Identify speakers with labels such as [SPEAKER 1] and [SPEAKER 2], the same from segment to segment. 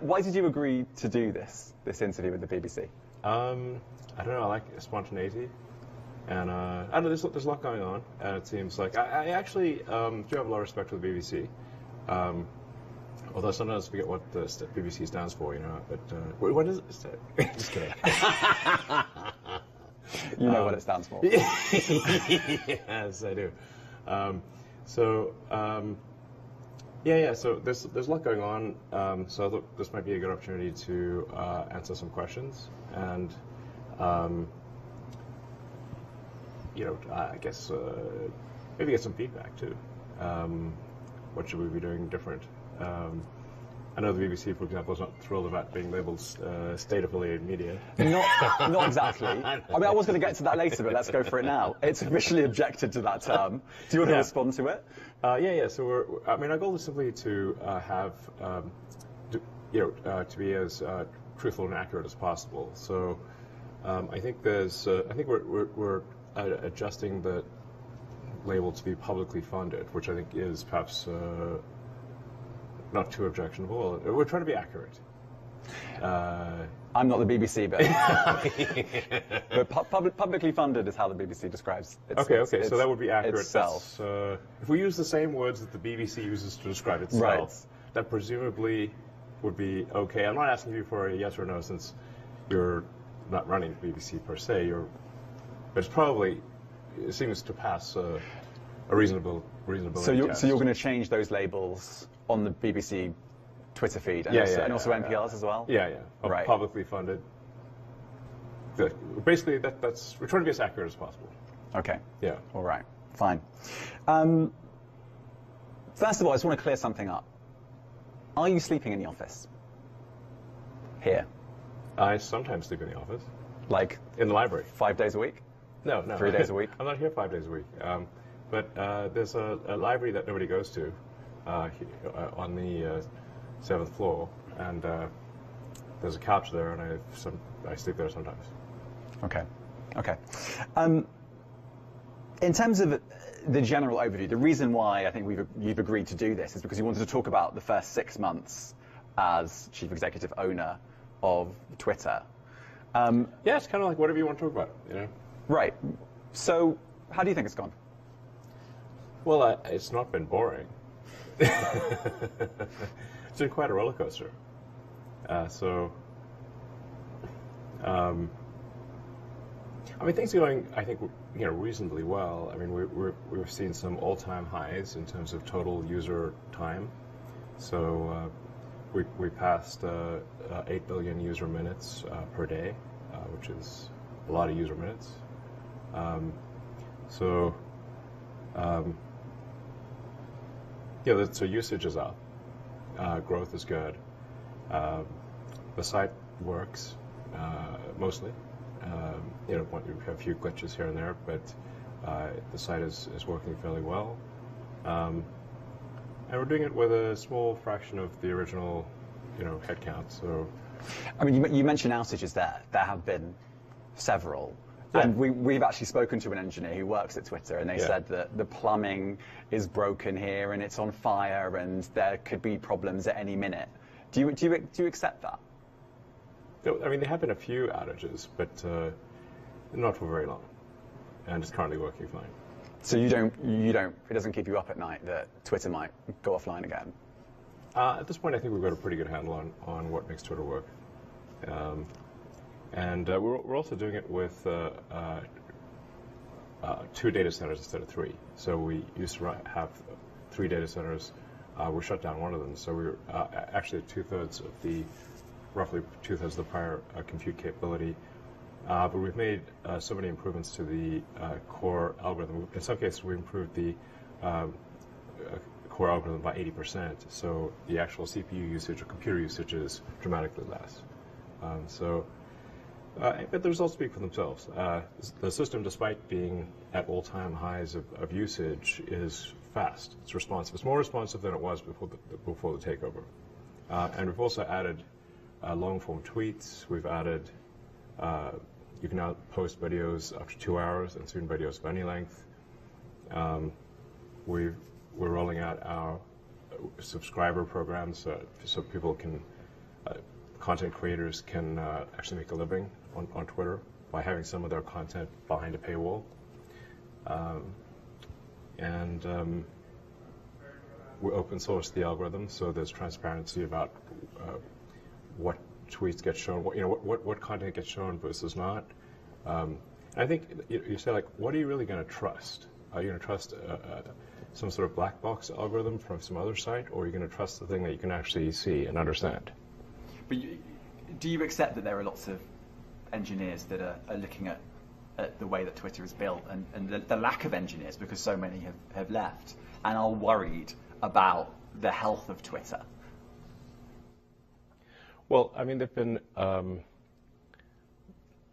[SPEAKER 1] Why did you agree to do this interview with the BBC?
[SPEAKER 2] I don't know. I like spontaneity, and I don't know. There's a lot going on, and it seems like I actually do have a lot of respect for the BBC. Although sometimes I forget what the BBC stands for, you know. But what does it stand? Just kidding.
[SPEAKER 1] You know what it stands for.
[SPEAKER 2] Yes, I do. So there's a lot going on. So I thought this might be a good opportunity to answer some questions, and I guess maybe get some feedback too. What should we be doing different? I know the BBC, for example, is not thrilled about being labelled state-affiliated media.
[SPEAKER 1] Not exactly. I mean, I was going to get to that later, but let's go for it now. It's officially objected to that term. Do you want to respond to it?
[SPEAKER 2] Yeah. So our goal is simply to have, to be as truthful and accurate as possible. So I think we're adjusting the label to be publicly funded, which I think is perhaps not too objectionable. We're trying to be accurate.
[SPEAKER 1] I'm not the BBC, but publicly funded is how the BBC describes it.
[SPEAKER 2] Okay, so that would be accurate.
[SPEAKER 1] Itself.
[SPEAKER 2] If we use the same words that the BBC uses to describe itself,
[SPEAKER 1] right,
[SPEAKER 2] that presumably would be okay. I'm not asking you for a yes or no, since you're not running the BBC per se. But it seems to pass a reasonable test.
[SPEAKER 1] So you're going to change those labels on the BBC Twitter feed and also NPR's as well?
[SPEAKER 2] Yeah.
[SPEAKER 1] Right.
[SPEAKER 2] Publicly funded. Basically, that's we're trying to be as accurate as possible.
[SPEAKER 1] Okay.
[SPEAKER 2] Yeah.
[SPEAKER 1] All right. Fine. First of all, I just want to clear something up. Are you sleeping in the office? Here?
[SPEAKER 2] I sometimes sleep in the office.
[SPEAKER 1] Like?
[SPEAKER 2] In the library.
[SPEAKER 1] 5 days a week?
[SPEAKER 2] No.
[SPEAKER 1] 3 days a week?
[SPEAKER 2] I'm not here 5 days a week. But there's a library that nobody goes to on the 7th floor, and there's a couch there, and I sleep there sometimes.
[SPEAKER 1] Okay. In terms of the general overview, the reason why I think you've agreed to do this is because you wanted to talk about the first 6 months as chief executive owner of Twitter.
[SPEAKER 2] Yeah, it's kind of like whatever you want to talk about, you know.
[SPEAKER 1] Right. So, how do you think it's gone?
[SPEAKER 2] Well, it's not been boring. It's been quite a roller coaster. Things are going, I think, reasonably well. I mean, we've seen some all-time highs in terms of total user time. So we passed 8 billion user minutes per day, which is a lot of user minutes. So usage is up. Growth is good. The site works mostly. We have a few glitches here and there, but the site is working fairly well. And we're doing it with a small fraction of the original, headcount. So,
[SPEAKER 1] I mean, you mentioned outages there. There have been several. Yeah. And we've actually spoken to an engineer who works at Twitter, and they said that the plumbing is broken here and it's on fire, and there could be problems at any minute. Do you accept that?
[SPEAKER 2] I mean, there have been a few outages, but not for very long, and it's currently working fine.
[SPEAKER 1] So you don't. It doesn't keep you up at night that Twitter might go offline again?
[SPEAKER 2] At this point, I think we've got a pretty good handle on what makes Twitter work. And we're also doing it with 2 data centers instead of 3. So we used to have 3 data centers. We shut down one of them. So we were actually roughly two-thirds of the prior compute capability. But we've made so many improvements to the core algorithm. In some cases, we improved the core algorithm by 80%. So the actual CPU usage or computer usage is dramatically less. But the results speak for themselves. The system, despite being at all-time highs of usage, is fast. It's responsive. It's more responsive than it was before the takeover. And we've also added long-form tweets. We've added, you can now post videos up to 2 hours, and soon videos of any length. We're rolling out our subscriber programs so people can content creators can actually make a living on Twitter by having some of their content behind a paywall. And we open source the algorithm, so there's transparency about what tweets get shown, what content gets shown versus not. I think you say, like, what are you really going to trust? Are you going to trust some sort of black box algorithm from some other site, or are you going to trust the thing that you can actually see and understand?
[SPEAKER 1] But do you accept that there are lots of engineers that are looking at the way that Twitter is built, and the lack of engineers, because so many have left, and are worried about the health of Twitter?
[SPEAKER 2] Well, I mean, there've been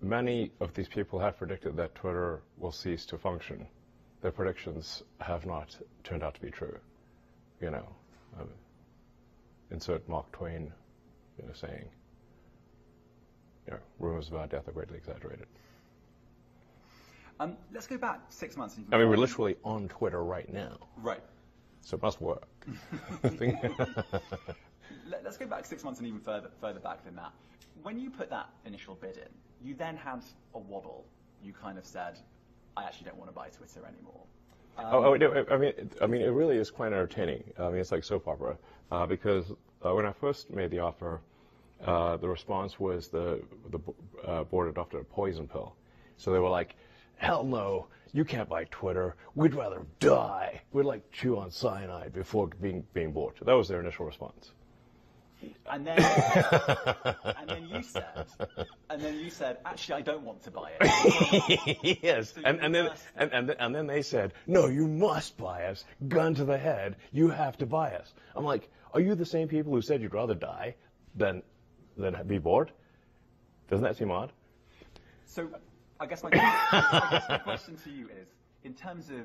[SPEAKER 2] many of these people have predicted that Twitter will cease to function. Their predictions have not turned out to be true. Insert Mark Twain, saying, rumors about death are greatly exaggerated.
[SPEAKER 1] Let's go back 6 months.
[SPEAKER 2] I mean, we're literally on Twitter right now.
[SPEAKER 1] Right.
[SPEAKER 2] So it must work.
[SPEAKER 1] Let's go back 6 months and even further back than that. When you put that initial bid in, you then had a wobble. You kind of said, I actually don't want to buy Twitter anymore.
[SPEAKER 2] I mean, it really is quite entertaining. I mean, it's like soap opera, because when I first made the offer, the response was the board adopted a poison pill. So they were like, hell no, you can't buy Twitter. We'd rather die. We'd like chew on cyanide before being bought. That was their initial response.
[SPEAKER 1] And then you said, actually, I don't want to buy
[SPEAKER 2] it. Yes,
[SPEAKER 1] so
[SPEAKER 2] and then they said, no, you must buy us. Gun to the head, you have to buy us. I'm like, are you the same people who said you'd rather die than be bored? Doesn't that seem odd?
[SPEAKER 1] So I guess my question to you is, in terms of,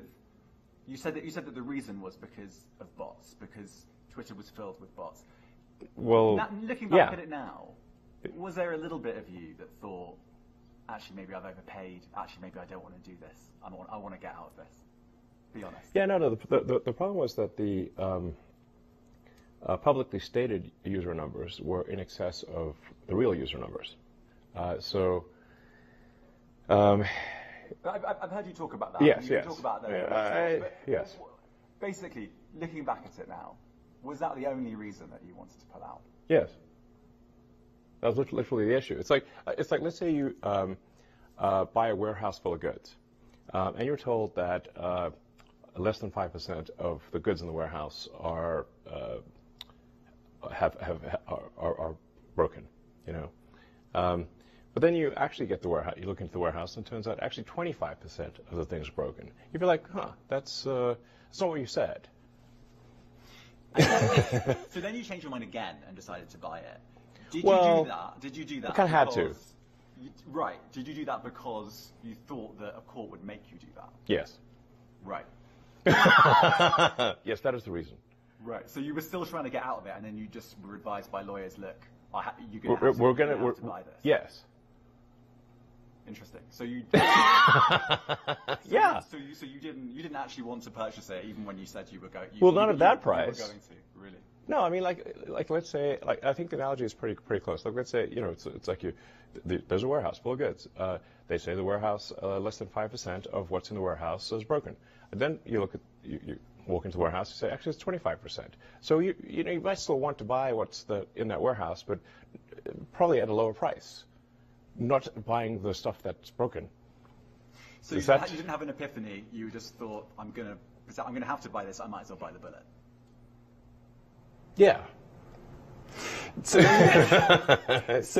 [SPEAKER 1] you said that the reason was because of bots, because Twitter was filled with bots.
[SPEAKER 2] Well,
[SPEAKER 1] looking back at it now, was there a little bit of you that thought, actually, maybe I've overpaid, actually, maybe I don't want to do this, I want to get out of this? Be honest.
[SPEAKER 2] Yeah, no, the problem was that the publicly stated user numbers were in excess of the real user numbers. I've
[SPEAKER 1] heard you talk about that.
[SPEAKER 2] Yes,
[SPEAKER 1] you
[SPEAKER 2] yes.
[SPEAKER 1] Talk about that.
[SPEAKER 2] Yes.
[SPEAKER 1] Basically, looking back at it now, was that the only reason that you wanted to pull out?
[SPEAKER 2] Yes. That was literally the issue. It's like let's say you buy a warehouse full of goods, and you're told that less than 5% of the goods in the warehouse are broken. But then you actually get the warehouse. You look into the warehouse, and it turns out actually 25% of the things are broken. You'd be like, that's not what you said.
[SPEAKER 1] So then you changed your mind again and decided to buy it. Did you do that?
[SPEAKER 2] I kind of had to.
[SPEAKER 1] Right. Did you do that because you thought that a court would make you do that?
[SPEAKER 2] Yes.
[SPEAKER 1] Right.
[SPEAKER 2] Yes, that is the reason.
[SPEAKER 1] Right. So you were still trying to get out of it, and then you just were advised by lawyers, look, you're going to have to buy this.
[SPEAKER 2] Yes.
[SPEAKER 1] Interesting. So you
[SPEAKER 2] yeah.
[SPEAKER 1] So you didn't actually want to purchase it, even when you said you were going.
[SPEAKER 2] Well, not at that price.
[SPEAKER 1] You were going to, really.
[SPEAKER 2] No, I mean, like let's say, I think the analogy is pretty close. Like, let's say, it's like there's a warehouse full of goods. They say the warehouse, less than 5% of what's in the warehouse is broken. And then you walk into the warehouse, you say, actually, it's 25%. So you might still want to buy what's in that warehouse, but probably at a lower price. Not buying the stuff that's broken.
[SPEAKER 1] So you didn't have an epiphany. You just thought, I'm gonna have to buy this. I might as well buy the bullet.
[SPEAKER 2] Yeah.
[SPEAKER 1] So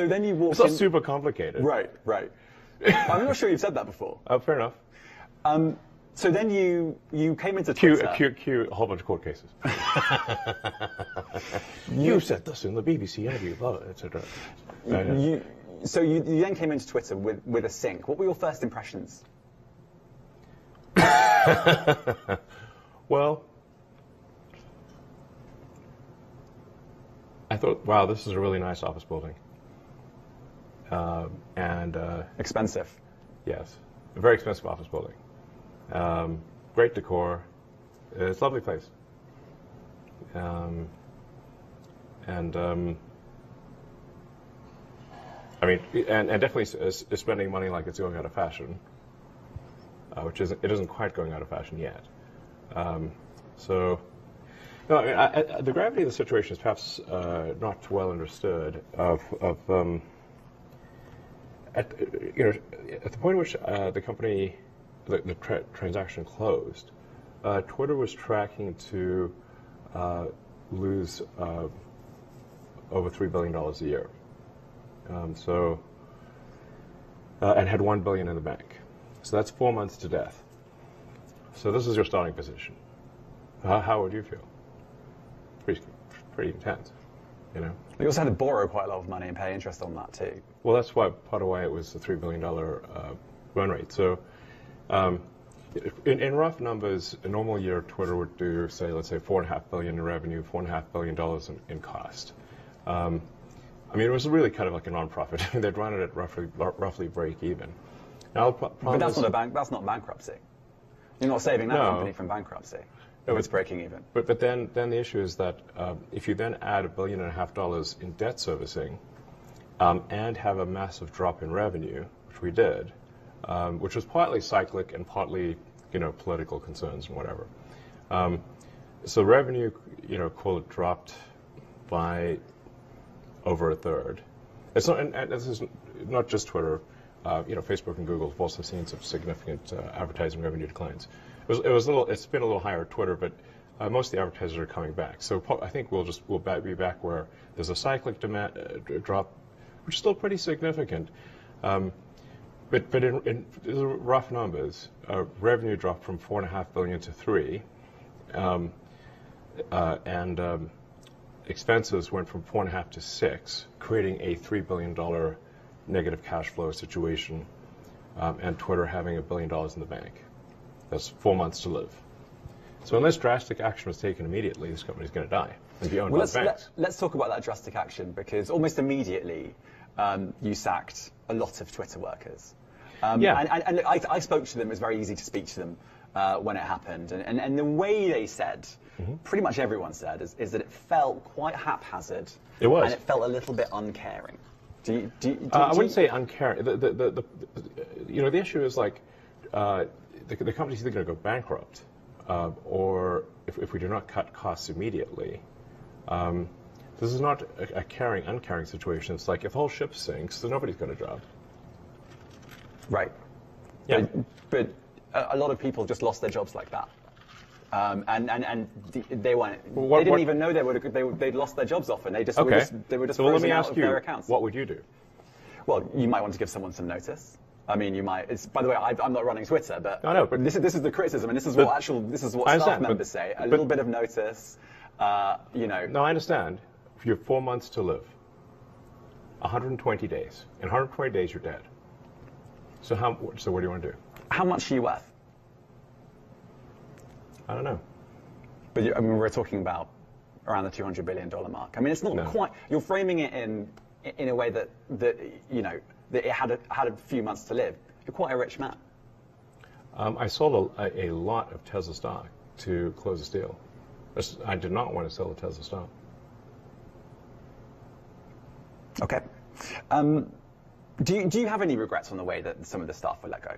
[SPEAKER 1] then you walk.
[SPEAKER 2] It's not super complicated.
[SPEAKER 1] Right. I'm not sure you've said that before.
[SPEAKER 2] Oh, fair enough.
[SPEAKER 1] So then you came into Twitter.
[SPEAKER 2] Cue a whole bunch of court cases. You said this in the BBC interview, blah, etc.
[SPEAKER 1] So you then came into Twitter with a sync. What were your first impressions?
[SPEAKER 2] Well, I thought, wow, this is a really nice office building. And
[SPEAKER 1] expensive.
[SPEAKER 2] Yes, a very expensive office building. Great decor. It's a lovely place. I mean, and definitely is spending money like it's going out of fashion, which it isn't quite going out of fashion yet. So, no, I mean, the gravity of the situation is perhaps not well understood. At the point at which the company, the transaction closed, Twitter was tracking to lose over $3 billion a year. And had $1 billion in the bank. So that's 4 months to death. So this is your starting position. How would you feel? Pretty intense, you know.
[SPEAKER 1] You also had to borrow quite a lot of money and pay interest on that too.
[SPEAKER 2] Well, that's part of why it was the $3 billion run rate. So, in rough numbers, a normal year Twitter would do, let's say, $4.5 billion in revenue, $4.5 billion in cost. I mean, it was really kind of like a non-profit. They'd run it at roughly break even. Now,
[SPEAKER 1] but that's not bankruptcy. You're not saving that company from bankruptcy. No, it's breaking even.
[SPEAKER 2] But then the issue is that if you then add $1.5 billion in debt servicing and have a massive drop in revenue, which we did, which was partly cyclic and partly political concerns and whatever. So revenue, call it dropped by over a third. It's not, and this is not just Twitter. Facebook and Google have also seen some significant advertising revenue declines. It's been a little higher at Twitter, but most of the advertisers are coming back. So I think we'll be back where there's a cyclic demand drop, which is still pretty significant. But in rough numbers, revenue dropped from $4.5 billion to $3 billion, and expenses went from $4.5 billion to $6 billion, creating a $3 billion negative cash flow situation, and Twitter having $1 billion in the bank. That's 4 months to live. So unless drastic action was taken immediately, this company's going to die and be owned by banks.
[SPEAKER 1] Let's talk about that drastic action, because almost immediately you sacked a lot of Twitter workers. And I spoke to them. It was very easy to speak to them when it happened. And the way they said, pretty much everyone said, is that it felt quite haphazard.
[SPEAKER 2] It was.
[SPEAKER 1] And it felt a little bit uncaring.
[SPEAKER 2] I wouldn't say uncaring. The issue is like the company's either going to go bankrupt, or if we do not cut costs immediately, this is not a caring, uncaring situation. It's like if the whole ship sinks, then nobody's got a job.
[SPEAKER 1] Right.
[SPEAKER 2] Yeah.
[SPEAKER 1] But a lot of people just lost their jobs like that. And they weren't. They didn't even know they'd lost their jobs off, and they were just
[SPEAKER 2] so let me
[SPEAKER 1] out
[SPEAKER 2] ask
[SPEAKER 1] of
[SPEAKER 2] you,
[SPEAKER 1] their accounts.
[SPEAKER 2] What would you do?
[SPEAKER 1] Well, you might want to give someone some notice. I mean, you might. By the way, I'm not running Twitter, but
[SPEAKER 2] I know. But
[SPEAKER 1] this is the criticism, and this is what staff members say. A little bit of notice.
[SPEAKER 2] No, I understand. You have 4 months to live. 120 days. In 120 days, you're dead. So what do you want to do?
[SPEAKER 1] How much are you worth?
[SPEAKER 2] I don't know.
[SPEAKER 1] But I mean, we're talking about around the $200 billion mark. I mean, it's not quite. You're framing it in a way that it had a few months to live. You're quite a rich man.
[SPEAKER 2] I sold a lot of Tesla stock to close this deal. I did not want to sell the Tesla stock.
[SPEAKER 1] Okay. Do you have any regrets on the way that some of the staff were let go?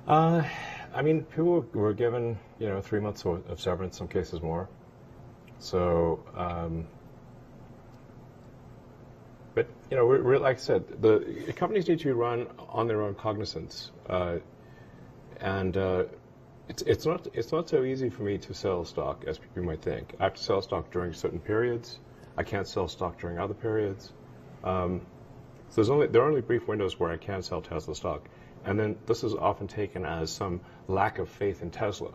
[SPEAKER 2] I mean, people were given 3 months of severance, some cases more. So, but like I said, the companies need to run on their own cognizance, and it's not so easy for me to sell stock as people might think. I have to sell stock during certain periods. I can't sell stock during other periods. So there are only brief windows where I can sell Tesla stock. And then this is often taken as some lack of faith in Tesla.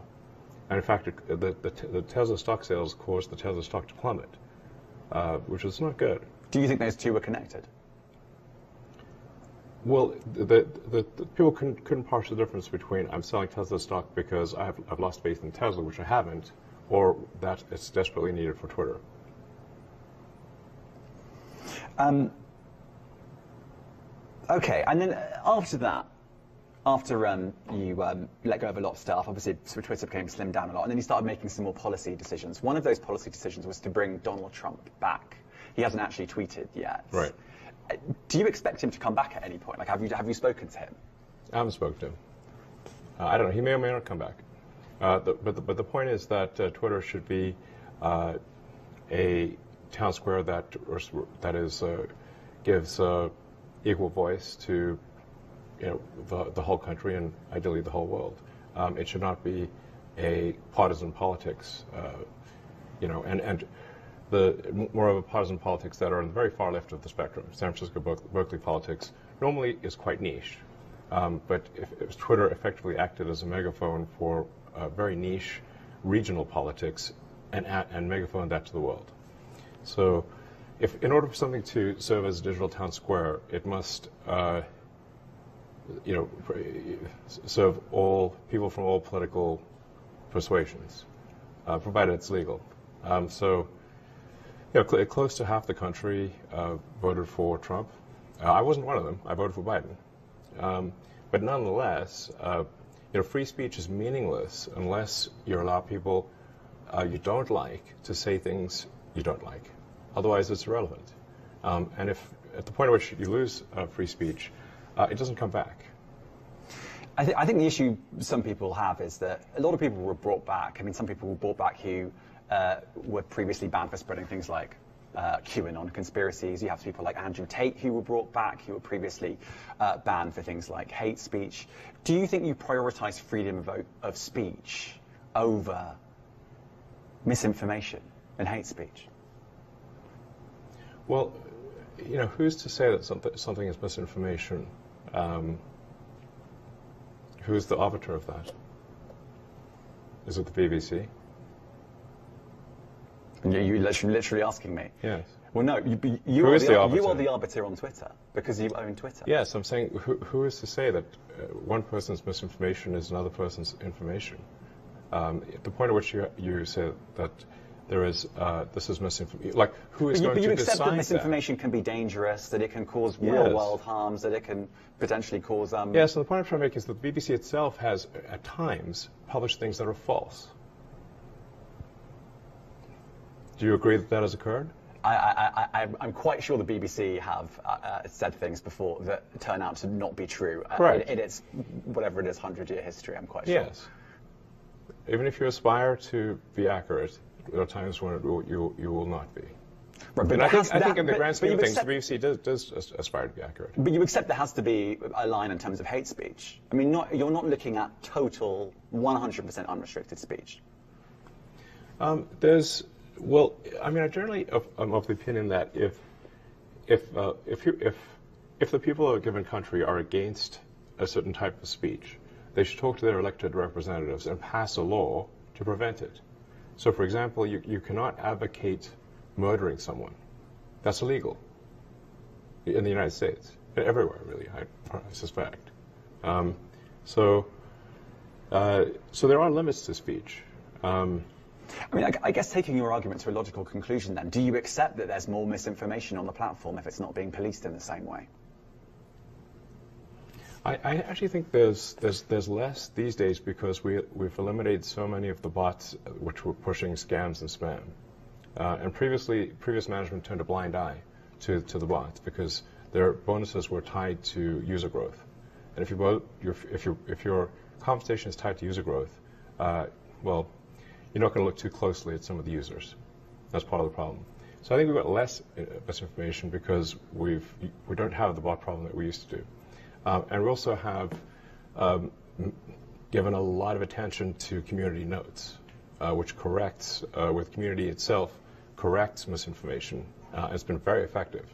[SPEAKER 2] And in fact, the Tesla stock sales caused the Tesla stock to plummet, which is not good.
[SPEAKER 1] Do you think those two were connected?
[SPEAKER 2] Well, the people couldn't parse the difference between I'm selling Tesla stock because I've lost faith in Tesla, which I haven't, or that it's desperately needed for Twitter.
[SPEAKER 1] Okay, and then after that, after you let go of a lot of staff, obviously Twitter became slimmed down a lot, and then you started making some more policy decisions. One of those policy decisions was to bring Donald Trump back. He hasn't actually tweeted yet.
[SPEAKER 2] Right.
[SPEAKER 1] Do you expect him to come back at any point? Like, have you spoken to him?
[SPEAKER 2] I haven't spoken to him. I don't know. He may or may not come back. But the point is that Twitter should be a town square that gives equal voice to the whole country and ideally the whole world. It should not be a partisan politics, and the more of a partisan politics that are on the very far left of the spectrum. San Francisco, Berkeley politics normally is quite niche, but if Twitter effectively acted as a megaphone for very niche regional politics and megaphone that to the world. So, in order for something to serve as a digital town square, it must serve all people from all political persuasions, provided it's legal. Close to half the country voted for Trump. I wasn't one of them. I voted for Biden. But nonetheless, free speech is meaningless unless you allow people you don't like to say things you don't like. Otherwise, it's irrelevant. And if at the point at which you lose free speech, it doesn't come back.
[SPEAKER 1] I think the issue some people have is that a lot of people were brought back. I mean, some people were brought back who were previously banned for spreading things like QAnon conspiracies. You have people like Andrew Tate who were brought back, who were previously banned for things like hate speech. Do you think you prioritize freedom of speech over misinformation and hate speech?
[SPEAKER 2] Well, who's to say that something is misinformation? Who's the arbiter of that? Is it the BBC?
[SPEAKER 1] You're literally asking me?
[SPEAKER 2] Yes.
[SPEAKER 1] Well, no, you are the arbiter on Twitter, because you own Twitter.
[SPEAKER 2] Yes, I'm saying who is to say that one person's misinformation is another person's information? At the point at which you say that there is this is misinformation, like who is going to decide that? But you accept that
[SPEAKER 1] misinformation can be dangerous, that it can cause real-world harms, that it can potentially cause...
[SPEAKER 2] Yes, and the point I'm trying to make is that the BBC itself has, at times, published things that are false. Do you agree that that has occurred?
[SPEAKER 1] I'm quite sure the BBC have said things before that turn out to not be true.
[SPEAKER 2] Correct.
[SPEAKER 1] In its, whatever it is, 100-year history, I'm quite sure.
[SPEAKER 2] Yes. Even if you aspire to be accurate, there are times when you will not be.
[SPEAKER 1] Right, but
[SPEAKER 2] I think in the grand scheme of things, the BBC does aspire to be accurate.
[SPEAKER 1] But you accept there has to be a line in terms of hate speech. I mean, you're not looking at total 100% unrestricted speech.
[SPEAKER 2] Well, I mean, I generally am of the opinion that if the people of a given country are against a certain type of speech, they should talk to their elected representatives and pass a law to prevent it. So, for example, you cannot advocate murdering someone. That's illegal in the United States, everywhere, really, I suspect. So there are limits to speech.
[SPEAKER 1] I mean, I guess taking your argument to a logical conclusion then, do you accept that there's more misinformation on the platform if it's not being policed in the same way?
[SPEAKER 2] I actually think there's less these days because we've eliminated so many of the bots which were pushing scams and spam. And previous management turned a blind eye to the bots because their bonuses were tied to user growth. And if your compensation is tied to user growth, well, you're not going to look too closely at some of the users. That's part of the problem. So I think we've got less misinformation because we don't have the bot problem that we used to do. And we also have given a lot of attention to community notes, which corrects, with community itself, corrects misinformation. It's been very effective.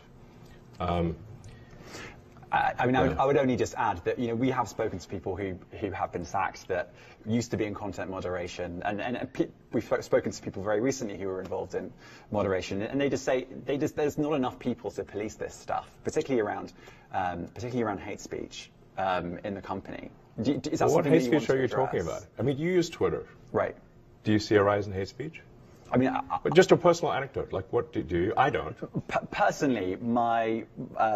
[SPEAKER 1] I mean, I would only just add that, we have spoken to people who have been sacked that used to be in content moderation, and we've spoken to people very recently who were involved in moderation, and they just say there's not enough people to police this stuff, particularly around hate speech in the company. Is that
[SPEAKER 2] what hate speech are you
[SPEAKER 1] address?
[SPEAKER 2] talking about? I mean, you use Twitter,
[SPEAKER 1] right?
[SPEAKER 2] Do you see a rise in hate speech?
[SPEAKER 1] I mean,
[SPEAKER 2] but just a personal anecdote. Like, what do you? I don't.
[SPEAKER 1] Personally,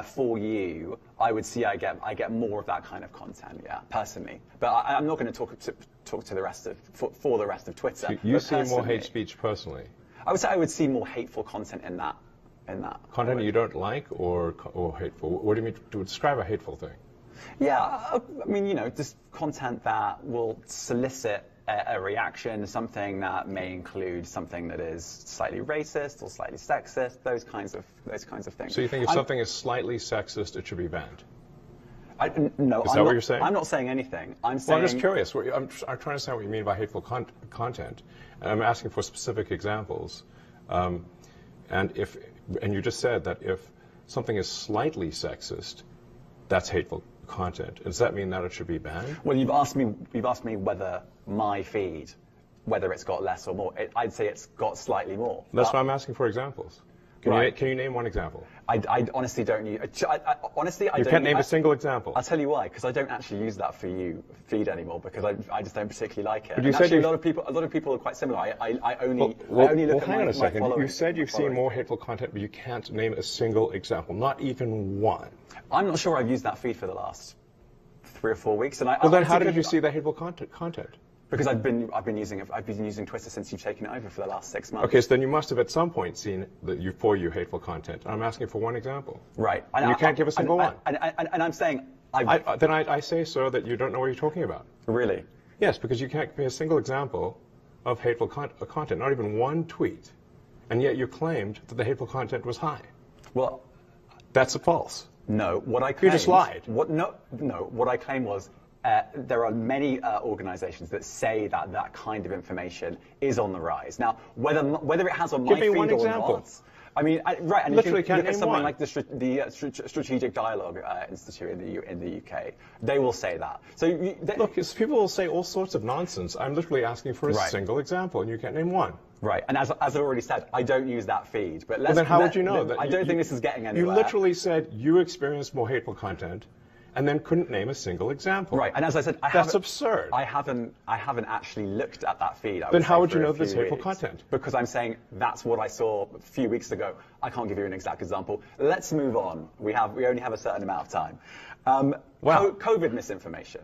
[SPEAKER 1] for you, I would see I get more of that kind of content. Yeah, personally, but I'm not going to talk to the rest of for the rest of Twitter.
[SPEAKER 2] So you see more hate speech personally.
[SPEAKER 1] I would say I would see more hateful content in that in that.
[SPEAKER 2] Content you don't like or hateful? What do you mean to describe a hateful thing?
[SPEAKER 1] Yeah, I mean, you know, just content that will solicit a reaction, something that may include something that is slightly racist or slightly sexist, those kinds of things.
[SPEAKER 2] So you think if something is slightly sexist, it should be banned?
[SPEAKER 1] No,
[SPEAKER 2] is that what you're saying?
[SPEAKER 1] I'm not saying anything. I'm saying.
[SPEAKER 2] Well, I'm just curious. I'm trying to understand what you mean by hateful content, and I'm asking for specific examples. And you just said that if something is slightly sexist, that's hateful content. Does that mean that it should be banned?
[SPEAKER 1] Well, you've asked me whether my feed, whether it's got less or more. I'd say it's got slightly more.
[SPEAKER 2] That's why I'm asking for examples. Can you name one example?
[SPEAKER 1] I honestly don't use. Honestly, I
[SPEAKER 2] don't. You can't name a single example.
[SPEAKER 1] I'll tell you why. Because I don't actually use that for you feed anymore. Because I just don't particularly like it.
[SPEAKER 2] But you
[SPEAKER 1] said actually, a lot of people are quite similar. I only look at
[SPEAKER 2] hang on a second.
[SPEAKER 1] following.
[SPEAKER 2] You said you've seen more hateful content, but you can't name a single example, not even one.
[SPEAKER 1] I'm not sure I've used that feed for the last 3 or 4 weeks. And
[SPEAKER 2] then how did you see that hateful content?
[SPEAKER 1] Because I've been using Twitter since you've taken it over for the last 6 months.
[SPEAKER 2] Okay, so then you must have at some point seen for you hateful content. I'm asking for one example.
[SPEAKER 1] Right.
[SPEAKER 2] You can't give a single one.
[SPEAKER 1] And I'm saying
[SPEAKER 2] then I say, sir, that you don't know what you're talking about.
[SPEAKER 1] Really?
[SPEAKER 2] Yes, because you can't give me a single example of hateful content, not even one tweet, and yet you claimed that the hateful content was high.
[SPEAKER 1] Well,
[SPEAKER 2] that's false.
[SPEAKER 1] No, what I claimed.
[SPEAKER 2] You just lied.
[SPEAKER 1] What I claimed was. There are many organizations that say that kind of information is on the rise. Now, whether it has on my feed or not, I mean, right, and
[SPEAKER 2] literally
[SPEAKER 1] if you look at something
[SPEAKER 2] one.
[SPEAKER 1] like the Strategic Dialogue Institute in the UK, they will say that. So
[SPEAKER 2] look, people will say all sorts of nonsense. I'm literally asking for a single example, and you can't name one.
[SPEAKER 1] Right, and as I already said, I don't use that feed. But
[SPEAKER 2] then how would you know that?
[SPEAKER 1] I don't think this is getting anywhere.
[SPEAKER 2] You literally said you experienced more hateful content, and then couldn't name a single example.
[SPEAKER 1] Right, and as I said,
[SPEAKER 2] that's absurd.
[SPEAKER 1] I haven't actually looked at that feed.
[SPEAKER 2] Then how would you know there's hateful content?
[SPEAKER 1] Because I'm saying that's what I saw a few weeks ago. I can't give you an exact example. Let's move on. We only have a certain amount of time. COVID misinformation.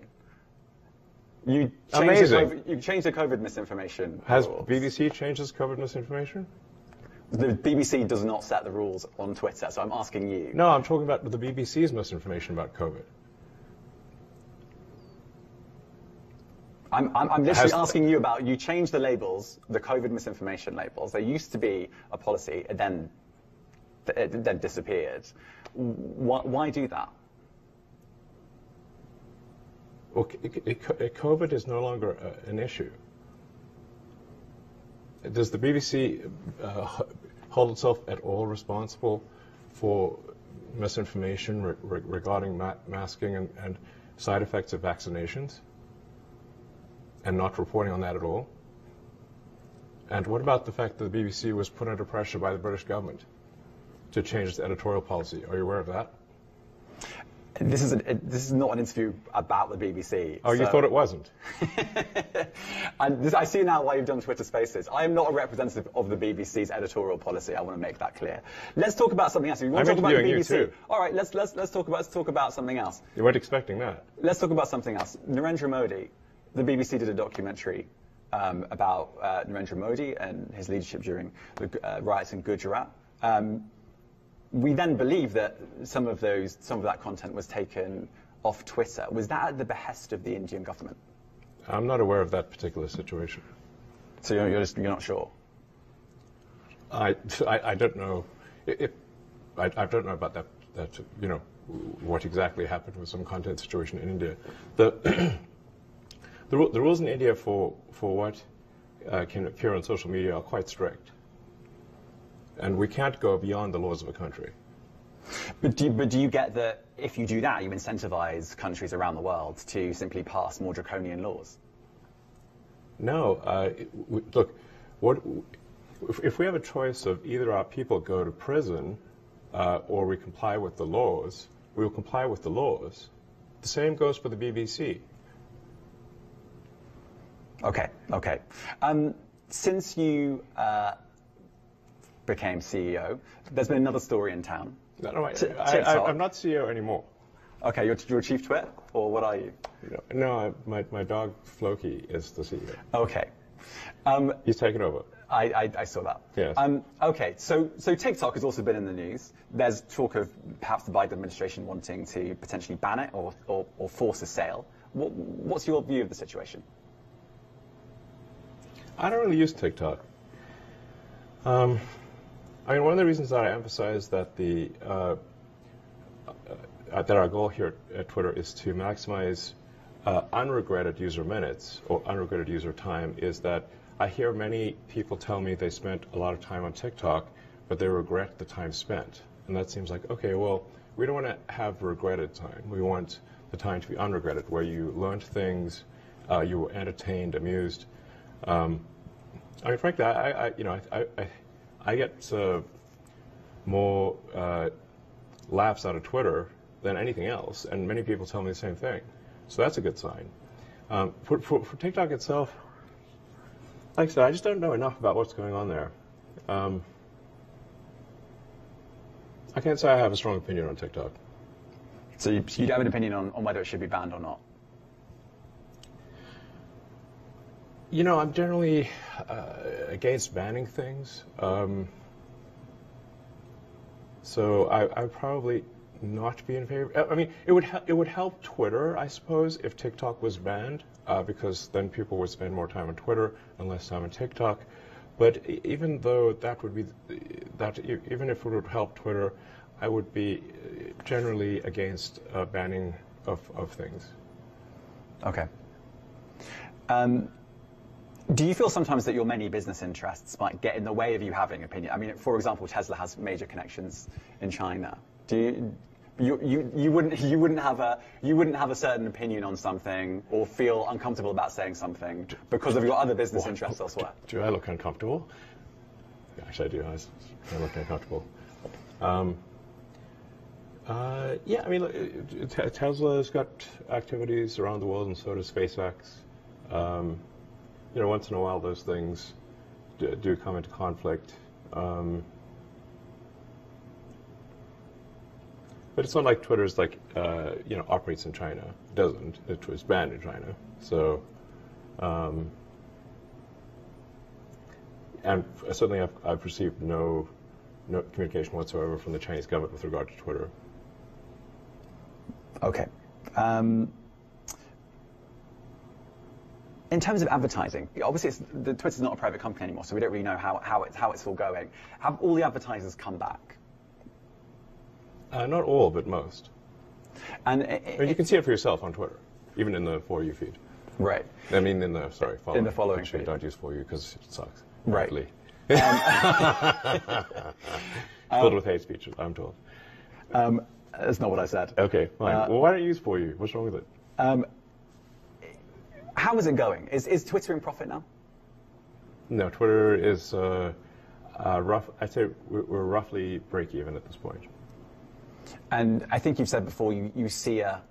[SPEAKER 1] You changed the COVID misinformation
[SPEAKER 2] Has
[SPEAKER 1] rules.
[SPEAKER 2] BBC changed its COVID misinformation?
[SPEAKER 1] The BBC does not set the rules on Twitter, so I'm asking you.
[SPEAKER 2] No, I'm talking about the BBC's misinformation about COVID.
[SPEAKER 1] I'm literally asking you about, you changed the labels, the COVID misinformation labels. There used to be a policy, it then disappeared. Why do that?
[SPEAKER 2] Well, COVID is no longer an issue. Does the BBC hold itself at all responsible for misinformation regarding masking and side effects of vaccinations, and not reporting on that at all? And what about the fact that the BBC was put under pressure by the British government to change its editorial policy? Are you aware of that?
[SPEAKER 1] This is not an interview about the BBC.
[SPEAKER 2] Oh, so. You thought it wasn't?
[SPEAKER 1] I see now why you've done Twitter Spaces. I am not a representative of the BBC's editorial policy. I want to make that clear. Let's talk about something else. You want to talk about the BBC? You too. All right, let's talk about something else.
[SPEAKER 2] You weren't expecting that.
[SPEAKER 1] Let's talk about something else. Narendra Modi. The BBC did a documentary about Narendra Modi and his leadership during the riots in Gujarat. We then believe that some of that content was taken off Twitter. Was that at the behest of the Indian government?
[SPEAKER 2] I'm not aware of that particular situation.
[SPEAKER 1] So you're not sure?
[SPEAKER 2] I don't know. I don't know about that. What exactly happened with some content situation in India. The rules in India for what can appear on social media are quite strict. And we can't go beyond the laws of a country.
[SPEAKER 1] But do you get that if you do that, you incentivize countries around the world to simply pass more draconian laws?
[SPEAKER 2] No. Look, if we have a choice of either our people go to prison or we comply with the laws, we will comply with the laws. The same goes for the BBC.
[SPEAKER 1] Okay. Since you became CEO, there's been another story in town.
[SPEAKER 2] No, I'm not CEO anymore.
[SPEAKER 1] Okay, you're chief twit, or what are you?
[SPEAKER 2] No, my dog Floki is the CEO.
[SPEAKER 1] Okay.
[SPEAKER 2] He's taken over.
[SPEAKER 1] I saw that.
[SPEAKER 2] Yes.
[SPEAKER 1] Okay, so TikTok has also been in the news. There's talk of perhaps the Biden administration wanting to potentially ban it or force a sale. What's your view of the situation?
[SPEAKER 2] I don't really use TikTok. I mean, one of the reasons that I emphasize that that our goal here at Twitter is to maximize unregretted user minutes or unregretted user time is that I hear many people tell me they spent a lot of time on TikTok, but they regret the time spent. And that seems like, okay, well, we don't want to have regretted time. We want the time to be unregretted, where you learned things, you were entertained, amused. I mean, frankly, I get more laughs out of Twitter than anything else, and many people tell me the same thing. So that's a good sign. For TikTok itself, like I said, I just don't know enough about what's going on there. I can't say I have a strong opinion on TikTok.
[SPEAKER 1] So you have an opinion on whether it should be banned or not?
[SPEAKER 2] You know, I'm generally against banning things. So I would probably not be in favor. I mean, it would help Twitter, I suppose, if TikTok was banned, because then people would spend more time on Twitter and less time on TikTok. But even though that would be even if it would help Twitter, I would be generally against banning of things.
[SPEAKER 1] Okay. Do you feel sometimes that your many business interests might get in the way of you having opinion? I mean, for example, Tesla has major connections in China. Do you wouldn't have a certain opinion on something or feel uncomfortable about saying something because of your other business interests elsewhere?
[SPEAKER 2] Do I look uncomfortable? Actually, I do. I look uncomfortable. Yeah, I mean, Tesla's got activities around the world, and so does SpaceX. You know, once in a while, those things do come into conflict. But it's not like Twitter's like, you know, operates in China. It doesn't. It was banned in China. So, and certainly I've received no communication whatsoever from the Chinese government with regard to Twitter.
[SPEAKER 1] Okay. In terms of advertising, obviously Twitter's not a private company anymore, so we don't really know how it's all going. Have all the advertisers come back?
[SPEAKER 2] Not all, but most.
[SPEAKER 1] And
[SPEAKER 2] you can see it for yourself on Twitter, even in the For You feed.
[SPEAKER 1] Right.
[SPEAKER 2] I mean, following.
[SPEAKER 1] In the following feed.
[SPEAKER 2] Don't use For You because it sucks.
[SPEAKER 1] Right.
[SPEAKER 2] Filled with hate speech, I'm told.
[SPEAKER 1] That's not what I said.
[SPEAKER 2] Okay, fine. Well, why don't you use For You? What's wrong with it?
[SPEAKER 1] How is it going? Is Twitter in profit now?
[SPEAKER 2] No, Twitter is rough. I'd say we're roughly break even at this point.
[SPEAKER 1] And I think you've said before you see a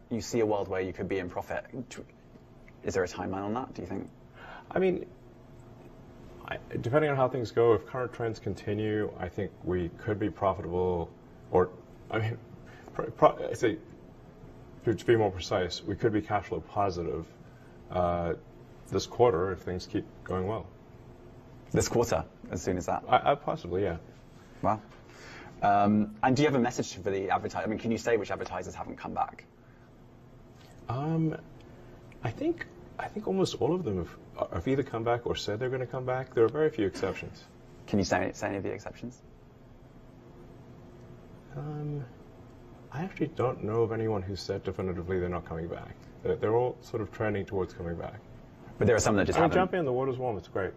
[SPEAKER 1] world where you could be in profit. Is there a timeline on that, do you think? I
[SPEAKER 2] mean, depending on how things go, if current trends continue, I think we could be profitable, or, I mean, I'd say, to be more precise, we could be cash flow positive this quarter if things keep going well.
[SPEAKER 1] This quarter, as soon as that?
[SPEAKER 2] Possibly, yeah.
[SPEAKER 1] Wow. And do you have a message for the advertisers? I mean, can you say which advertisers haven't come back?
[SPEAKER 2] I think almost all of them have either come back or said they're going to come back. There are very few exceptions.
[SPEAKER 1] Can you say any of the exceptions?
[SPEAKER 2] I actually don't know of anyone who said definitively they're not coming back. They're all sort of trending towards coming back.
[SPEAKER 1] But there are some that just haven't.
[SPEAKER 2] Jump in, the water's warm, it's great.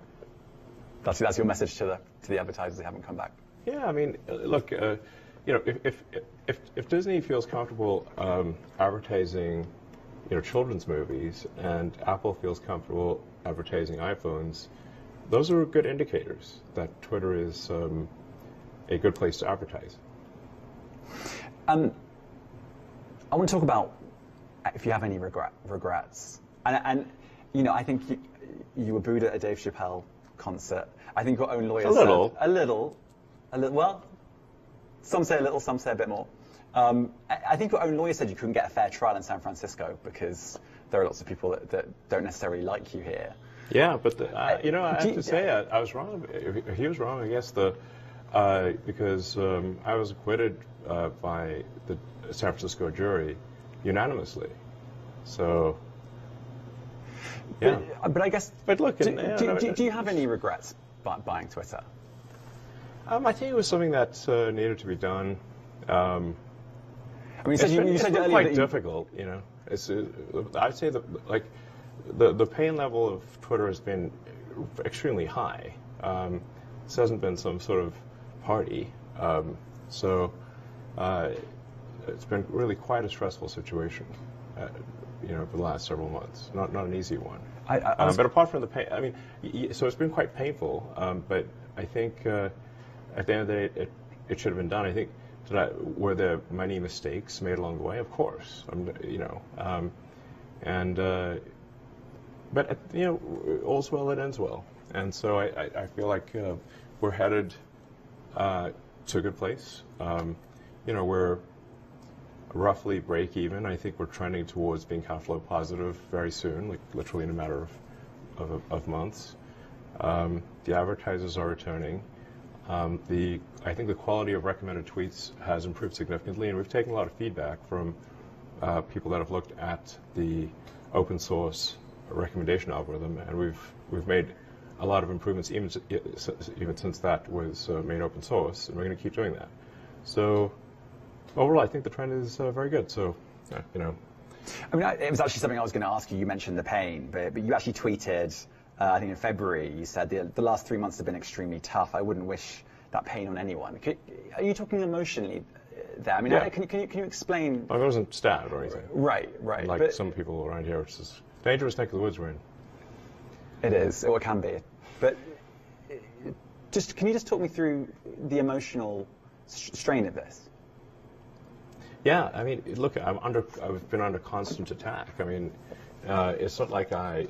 [SPEAKER 1] That's your message to the advertisers who haven't come back.
[SPEAKER 2] Yeah, I mean, look, you know, if Disney feels comfortable advertising, you know, children's movies, and Apple feels comfortable advertising iPhones, those are good indicators that Twitter is a good place to advertise.
[SPEAKER 1] I want to talk about if you have any regrets, and you know, I think you were booed at a Dave Chappelle concert. I think your own lawyer said a little. Well, some say a little, some say a bit more. I think your own lawyer said you couldn't get a fair trial in San Francisco because there are lots of people that don't necessarily like you here.
[SPEAKER 2] Yeah, but I have to say I was wrong. If he was wrong, I guess because I was acquitted by the San Francisco jury unanimously. So, yeah.
[SPEAKER 1] But I guess.
[SPEAKER 2] But look,
[SPEAKER 1] do you have any regrets buying Twitter?
[SPEAKER 2] I think it was something that needed to be done.
[SPEAKER 1] I mean, you said earlier
[SPEAKER 2] quite difficult. You know, I'd say that the pain level of Twitter has been extremely high. This hasn't been some sort of party. So it's been really quite a stressful situation, for the last several months. Not an easy one. But apart from the pain, I mean, so it's been quite painful. But I think at the end of the day, it should have been done. I think were there many mistakes made along the way? Of course, but all's well that ends well. And so I feel like we're headed to a good place. We're roughly break even. I think we're trending towards being cash flow positive very soon, like literally in a matter of months. The advertisers are returning. I think the quality of recommended tweets has improved significantly, and we've taken a lot of feedback from people that have looked at the open source recommendation algorithm, and we've made a lot of improvements even since that was made open source, and we're going to keep doing that. So overall, I think the trend is very good. So,
[SPEAKER 1] I mean, it was actually something I was going to ask you. You mentioned the pain, but you actually tweeted, I think in February, you said the last 3 months have been extremely tough. I wouldn't wish that pain on anyone. Are you talking emotionally there? I mean,
[SPEAKER 2] yeah.
[SPEAKER 1] Can you explain?
[SPEAKER 2] I wasn't stabbed or anything.
[SPEAKER 1] Right.
[SPEAKER 2] Like some people around here, which is dangerous neck of the woods we're in.
[SPEAKER 1] It is, or it can be. But can you just talk me through the emotional strain of this?
[SPEAKER 2] Yeah, I mean, look, I've been under constant attack. I mean, it's not like I,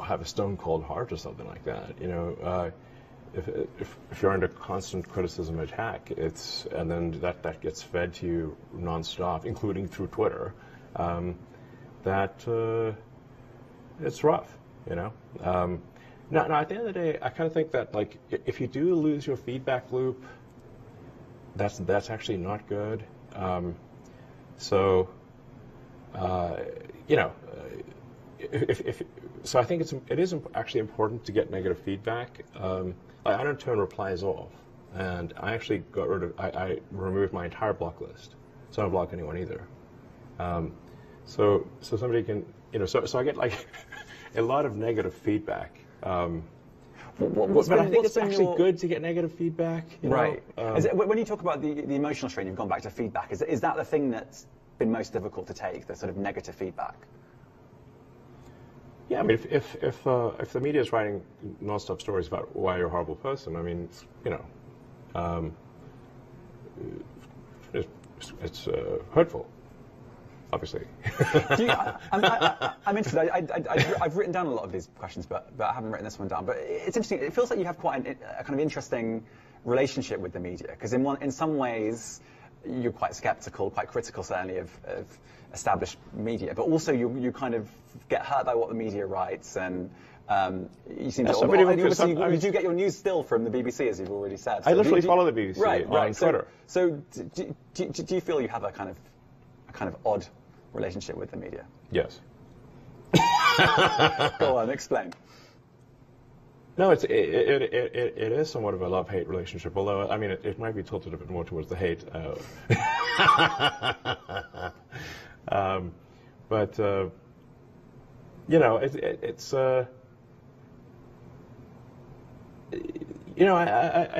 [SPEAKER 2] have a stone cold heart or something like that. If you're under constant criticism and attack, and then that gets fed to you nonstop, including through Twitter, it's rough, Now, at the end of the day, I kind of think that if you do lose your feedback loop, that's actually not good. So I think it is actually important to get negative feedback. I don't turn replies off, and I actually I removed my entire block list, so I don't block anyone either. So somebody can, so I get a lot of negative feedback. But I think it's actually good to get negative feedback.
[SPEAKER 1] Right. When you talk about the emotional strain, you've gone back to feedback. Is that the thing that's been most difficult to take, the sort of negative feedback?
[SPEAKER 2] Yeah, I mean, if the media is writing nonstop stories about why you're a horrible person, I mean, it's hurtful. Obviously. I'm interested. I've written down a lot of these questions, but I haven't written this one down. But it's interesting. It feels like you have quite a kind of interesting relationship with the media, because in some ways you're quite skeptical, quite critical, certainly of established media, but also you kind of get hurt by what the media writes, and you seem to. You do get your news still from the BBC, as you've already said. So I literally follow the BBC on Twitter.
[SPEAKER 1] So do you feel you have a kind of odd relationship with the media?
[SPEAKER 2] Yes.
[SPEAKER 1] Go on, explain.
[SPEAKER 2] No, it is somewhat of a love-hate relationship, although, I mean, it might be tilted a bit more towards the hate. But I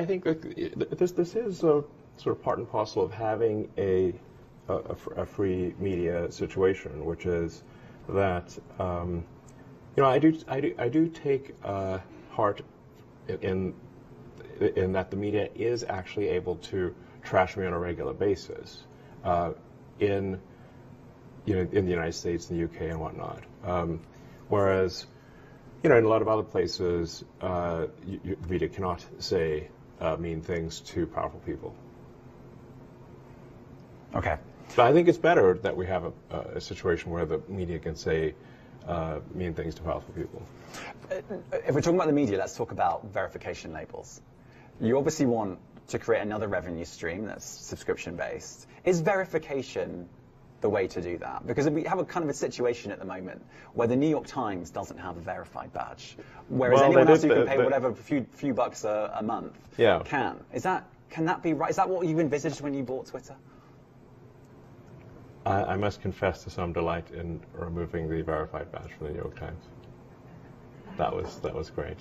[SPEAKER 2] think this is sort of part and parcel of having a free media situation, which is that I do take heart in that the media is actually able to trash me on a regular basis in the United States, the UK, and whatnot. Whereas in a lot of other places, the media cannot say mean things to powerful people.
[SPEAKER 1] Okay.
[SPEAKER 2] But I think it's better that we have a situation where the media can say mean things to powerful people.
[SPEAKER 1] If we're talking about the media, let's talk about verification labels. You obviously want to create another revenue stream that's subscription-based. Is verification the way to do that? Because we have a kind of a situation at the moment where the New York Times doesn't have a verified badge, whereas anyone else who can pay whatever few bucks a month can. Can that be right? Is that what you envisaged when you bought Twitter?
[SPEAKER 2] I must confess to some delight in removing the verified badge from the New York Times. That was great.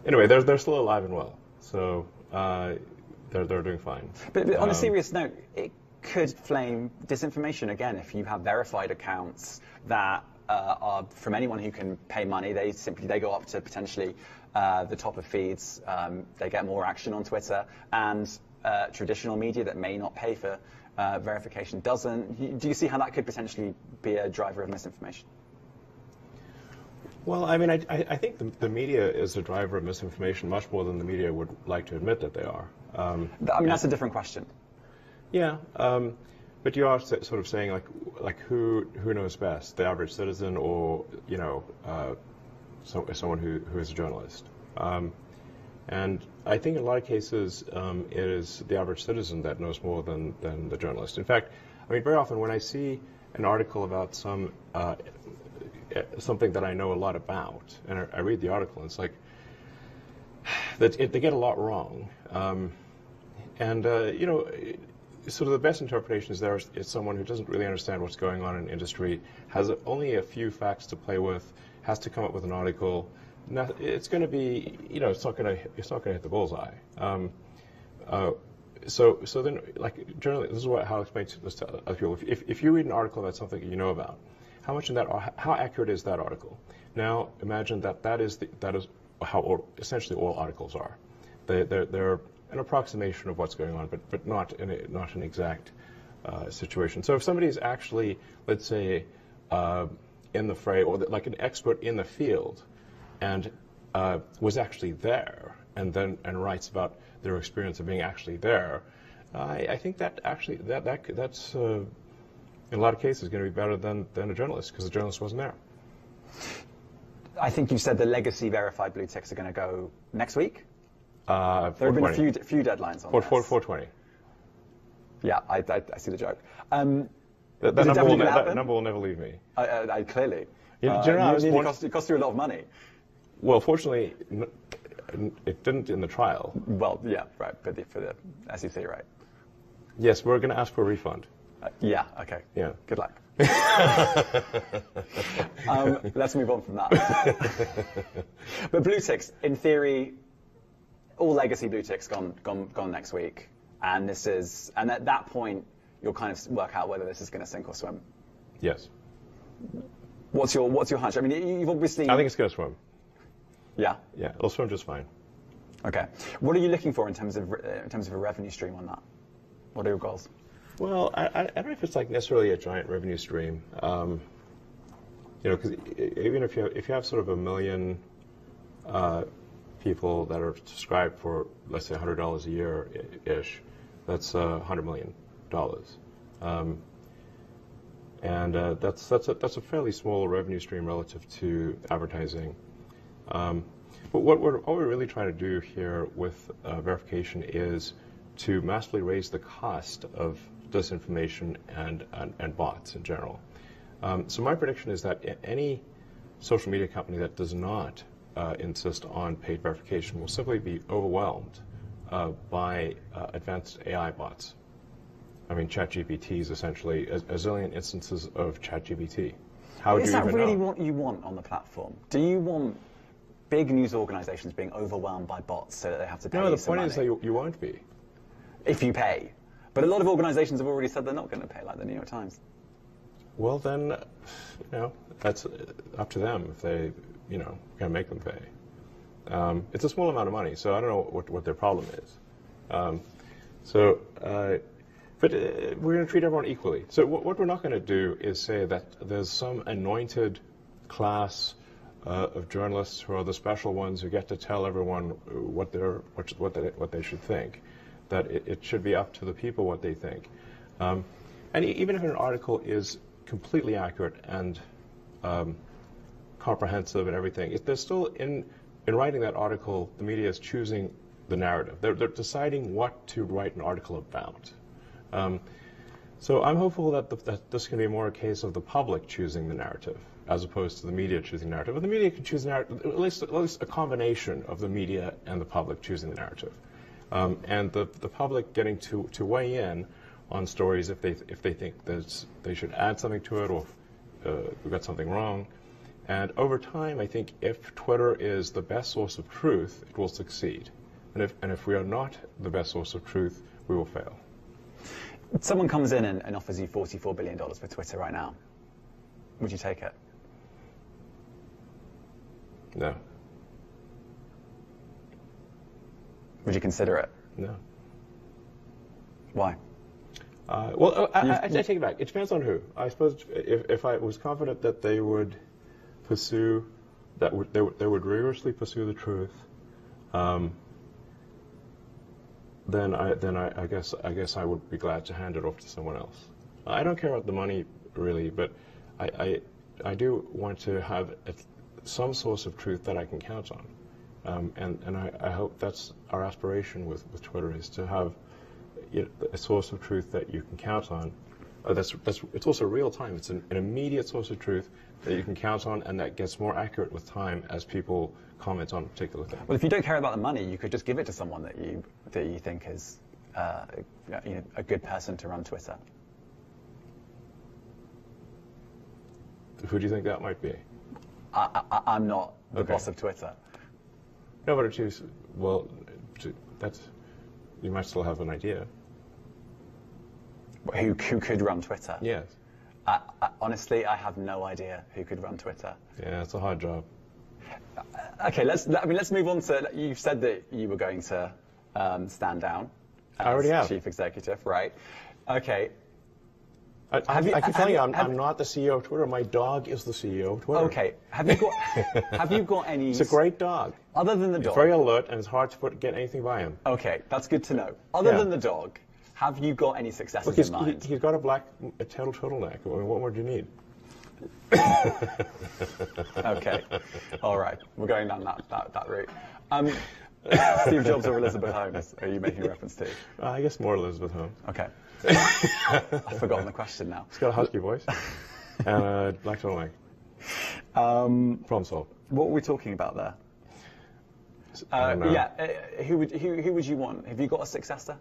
[SPEAKER 2] Anyway, they're still alive and well, so they're doing fine.
[SPEAKER 1] But on a serious note, it could flame disinformation again if you have verified accounts that are from anyone who can pay money. They go up to potentially the top of feeds. They get more action on Twitter, and traditional media that may not pay for verification doesn't. Do you see how that could potentially be a driver of misinformation?
[SPEAKER 2] Well, I mean, I think the media is a driver of misinformation much more than the media would like to admit that they are.
[SPEAKER 1] I mean, that's a different question.
[SPEAKER 2] Yeah, but you are sort of saying like who knows best, the average citizen or someone who is a journalist. And I think in a lot of cases it is the average citizen that knows more than the journalist. In fact, I mean, very often when I see an article about something that I know a lot about, and I read the article, and it's like they get a lot wrong. Sort of the best interpretation is someone who doesn't really understand what's going on in industry, has only a few facts to play with, has to come up with an article. It's going to be, it's not going to hit the bullseye. So then, like, generally, this is how I explain this to other people. If you read an article about something you know about, how accurate is that article? Now, imagine that is how essentially all articles are. They're an approximation of what's going on, but not an exact situation. So if somebody is actually, let's say, in the fray, or like an expert in the field, and was actually there, and writes about their experience of being actually there, I think that actually that's in a lot of cases going to be better than a journalist, because the journalist wasn't there.
[SPEAKER 1] I think you said the legacy verified blue ticks are going to go next week. There have been a few deadlines on this. 420. Yeah, I see the joke.
[SPEAKER 2] That number will never leave me.
[SPEAKER 1] Clearly.
[SPEAKER 2] It
[SPEAKER 1] cost you a lot of money.
[SPEAKER 2] Well, fortunately, it didn't in the trial.
[SPEAKER 1] Well, yeah, right, for the SEC, right?
[SPEAKER 2] Yes, we're going to ask for a refund.
[SPEAKER 1] Yeah, okay.
[SPEAKER 2] Yeah.
[SPEAKER 1] Good luck. Let's move on from that. But blue ticks, in theory, all legacy blue ticks gone next week, and at that point you'll kind of work out whether this is going to sink or swim.
[SPEAKER 2] Yes.
[SPEAKER 1] What's your hunch? I mean, you've obviously.
[SPEAKER 2] I think it's going to swim.
[SPEAKER 1] Yeah.
[SPEAKER 2] Yeah, it'll swim just fine.
[SPEAKER 1] Okay. What are you looking for in terms of a revenue stream on that? What are your goals?
[SPEAKER 2] Well, I don't know if it's like necessarily a giant revenue stream. Because even if you have sort of 1 million people that are subscribed for, let's say, $100 a year ish, that's $100 million. And that's a fairly small revenue stream relative to advertising. But what we're really trying to do here with verification is to massively raise the cost of disinformation and bots in general. So my prediction is that any social media company that does not insist on paid verification will simply be overwhelmed by advanced AI bots. I mean, ChatGPT is essentially a zillion instances of ChatGPT. How would you even know?
[SPEAKER 1] Is that really what you want on the platform? Do you want big news organizations being overwhelmed by bots so that they have to pay you some money?
[SPEAKER 2] No, the point is that you won't be.
[SPEAKER 1] If you pay. But a lot of organizations have already said they're not going to pay, like the New York Times.
[SPEAKER 2] Well, then, that's up to them if they, going to make them pay. It's a small amount of money, so I don't know what their problem is. But we're going to treat everyone equally. So what we're not going to do is say that there's some anointed class of journalists who are the special ones who get to tell everyone what they should think. That it should be up to the people what they think. And even if an article is completely accurate and comprehensive and everything, there's still in writing that article, the media is choosing the narrative. They're deciding what to write an article about. So I'm hopeful that this can be more a case of the public choosing the narrative as opposed to the media choosing the narrative. But the media can choose the narrative, at least a combination of the media and the public choosing the narrative. And the public getting to weigh in on stories if they think they should add something to it or we got something wrong. And over time, I think if Twitter is the best source of truth, it will succeed. And if we are not the best source of truth, we will fail.
[SPEAKER 1] Someone comes in and offers you $44 billion for Twitter right now. Would you take it?
[SPEAKER 2] No.
[SPEAKER 1] Would you consider it?
[SPEAKER 2] No.
[SPEAKER 1] Why?
[SPEAKER 2] Well, I take it back. It depends on who. I suppose if I was confident that they would pursue, they would rigorously pursue the truth, then I guess I would be glad to hand it off to someone else. I don't care about the money really, but I do want to have some source of truth that I can count on, and I hope that's our aspiration with Twitter, is to have a source of truth that you can count on. It's also real time. It's an immediate source of truth that you can count on, and that gets more accurate with time as people comment on a particular thing.
[SPEAKER 1] Well, if you don't care about the money, you could just give it to someone that you think is a good person to run Twitter.
[SPEAKER 2] Who do you think that might be?
[SPEAKER 1] I'm not the boss of Twitter.
[SPEAKER 2] No, but you might still have an idea.
[SPEAKER 1] Who could run Twitter?
[SPEAKER 2] Yes.
[SPEAKER 1] Honestly, I have no idea who could run Twitter.
[SPEAKER 2] Yeah, it's a hard job.
[SPEAKER 1] Okay, let's move on to. You've said that you were going to stand down as
[SPEAKER 2] I already have.
[SPEAKER 1] chief executive, right? Okay.
[SPEAKER 2] I keep telling you, I'm not the CEO of Twitter. My dog is the CEO of Twitter.
[SPEAKER 1] Okay. Have you got any?
[SPEAKER 2] It's a great dog.
[SPEAKER 1] Other than the dog.
[SPEAKER 2] He's very alert, and it's hard to get anything by him.
[SPEAKER 1] Okay, that's good to know. Other than the dog, have you got any successes in mind?
[SPEAKER 2] He's got a tail turtleneck. I mean, what more do you need?
[SPEAKER 1] Okay. All right. We're going down that route. Steve Jobs or Elizabeth Holmes are you making reference to?
[SPEAKER 2] I guess more Elizabeth Holmes.
[SPEAKER 1] Okay. I've forgotten the question now.
[SPEAKER 2] She's got a husky voice. And black turtleneck. Problem solved.
[SPEAKER 1] What were we talking about there? Who would you want? Have you got a successor